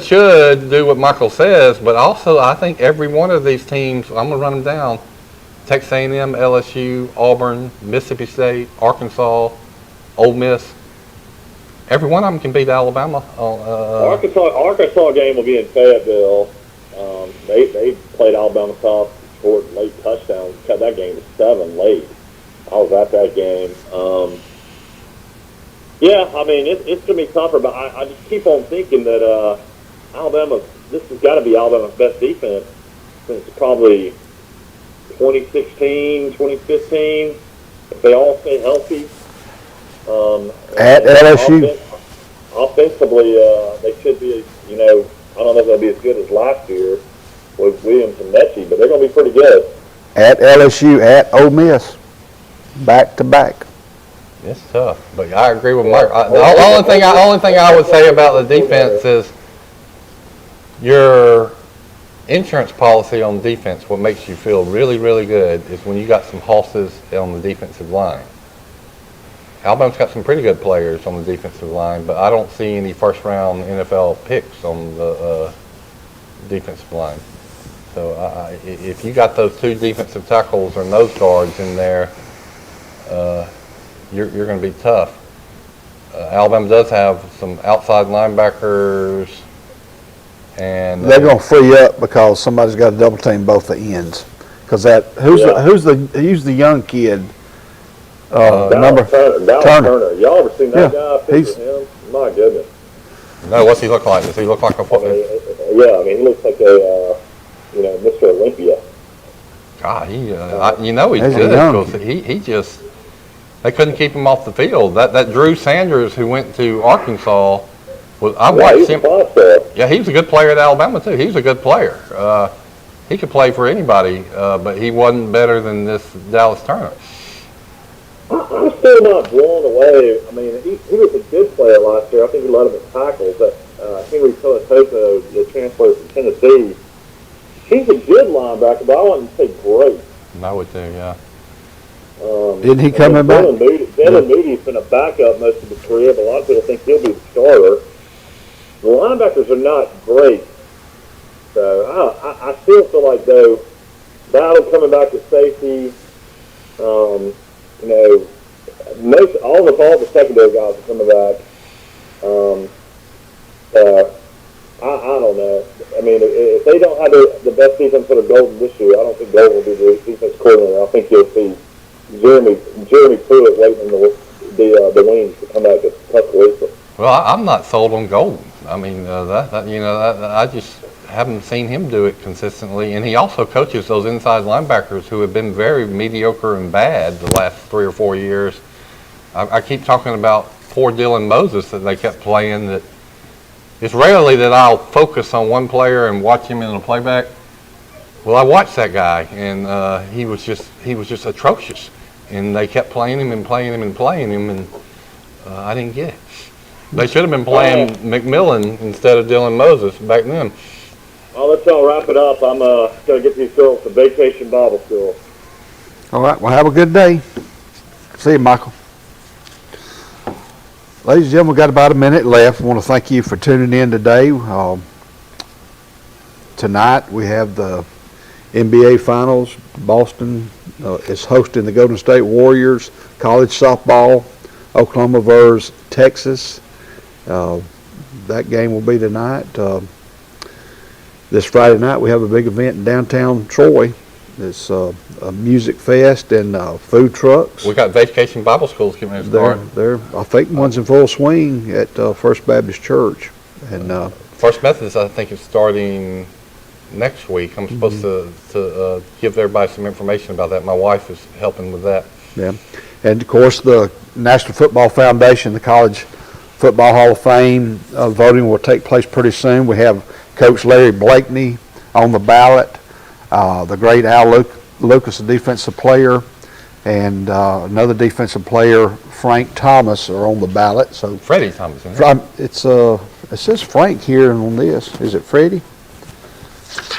should do what Michael says, but also I think every one of these teams, I'm going to run them down, Texas A&M, LSU, Auburn, Mississippi State, Arkansas, Ole Miss, every one of them can beat Alabama. Arkansas game will be in Fayetteville. They played Alabama tough, scored late touchdowns, cut that game to 7 late. I was at that game. Yeah, I mean, it's going to be tougher, but I just keep on thinking that this has got to be Alabama's best defense since probably 2016, 2015, if they all stay healthy. At LSU. Offensively, they should be, I don't know if they'll be as good as last year with Williams and Mechie, but they're going to be pretty good. At LSU, at Ole Miss, back to back. It's tough, but I agree with Mark. The only thing I would say about the defense is your insurance policy on defense. What makes you feel really, really good is when you got some horses on the defensive line. Alabama's got some pretty good players on the defensive line, but I don't see any first-round NFL picks on the defensive line. So if you got those 2 defensive tackles or nose guards in there, you're going to be tough. Alabama does have some outside linebackers, and they're going to free up because somebody's got to double team both the ends. Because who's the young kid? Dallas Turner. Y'all ever seen that guy? He's him? My goodness. No, what's he look like? Does he look like a football? He looks like a Mr. Olympia. God, he's good. He just. They couldn't keep him off the field. That Drew Sanders who went to Arkansas I watched him. Yeah, he was a good player at Alabama too. He was a good player. He could play for anybody, but he wasn't better than this Dallas Turner. I'm still not blown away. I mean, he was a good player last year. I think he led him in tackles. But Henry Tototo, the transfer from Tennessee, he's a good linebacker, but I wouldn't say great. I would too, yeah. Isn't he coming back? Dylan Moody's been a backup most of his career, but a lot of people think he'll be the starter. The linebackers are not great. So I still feel like, though, Bowden coming back to safety. You know, all the secondary guys are coming back. I don't know. I mean, if they don't have the best defense for the Golden this year, I don't think Golden will be the defense coordinator. I think you'll see Jeremy Pruitt waiting in the wings to come out to Tuscaloosa. Well, I'm not sold on Golden. I mean, I just haven't seen him do it consistently. And he also coaches those inside linebackers who have been very mediocre and bad the last 3 or 4 years. I keep talking about poor Dylan Moses that they kept playing. That it's rarely that I'll focus on one player and watch him in a playback. Well, I watched that guy, and he was just atrocious. And they kept playing him and playing him and playing him, and I didn't get it. They should have been playing McMillan instead of Dylan Moses back then. I'll let y'all wrap it up. I'm going to get these girls to Vacation Bible School. All right, well, have a good day. See you, Michael. Ladies and gentlemen, we've got about a minute left. I want to thank you for tuning in today. Tonight we have the NBA Finals. Boston is hosting the Golden State Warriors. College softball, Oklahoma versus Texas. That game will be tonight. This Friday night we have a big event in downtown Troy. It's a music fest and food trucks. We got Vacation Bible Schools getting ready to start. They're, I think one's in full swing at First Baptist Church. And First Methodist, I think, is starting next week. I'm supposed to give everybody some information about that. My wife is helping with that. yeah, and of course the National Football Foundation, the College Football Hall of Fame voting will take place pretty soon. We have Coach Larry Blakeney on the ballot. The great Al Lucas, a defensive player, and another defensive player, Frank Thomas, are on the ballot. So Freddie Thomas, isn't it? It says Frank here on this. Is it Freddie?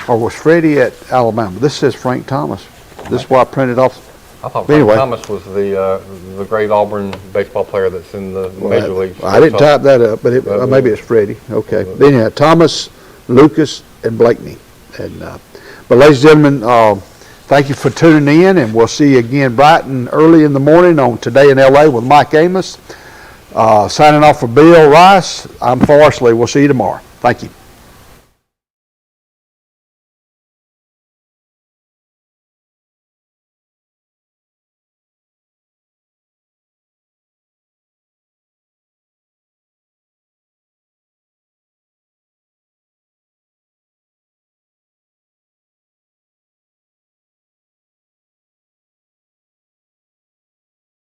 Or was Freddie at Alabama? This says Frank Thomas. This is why I printed off. I thought Anyway. Frank Thomas was the great Auburn baseball player that's in the Major League. I didn't type that up, but maybe it's Freddie. Okay. Then you have Thomas, Lucas, and Blakeney. And but ladies and gentlemen, thank you for tuning in, and we'll see you again bright and early in the morning on Today in LA with Mike Amos. Signing off for Bill Rice, I'm Forrest Lee. We'll see you tomorrow. Thank you.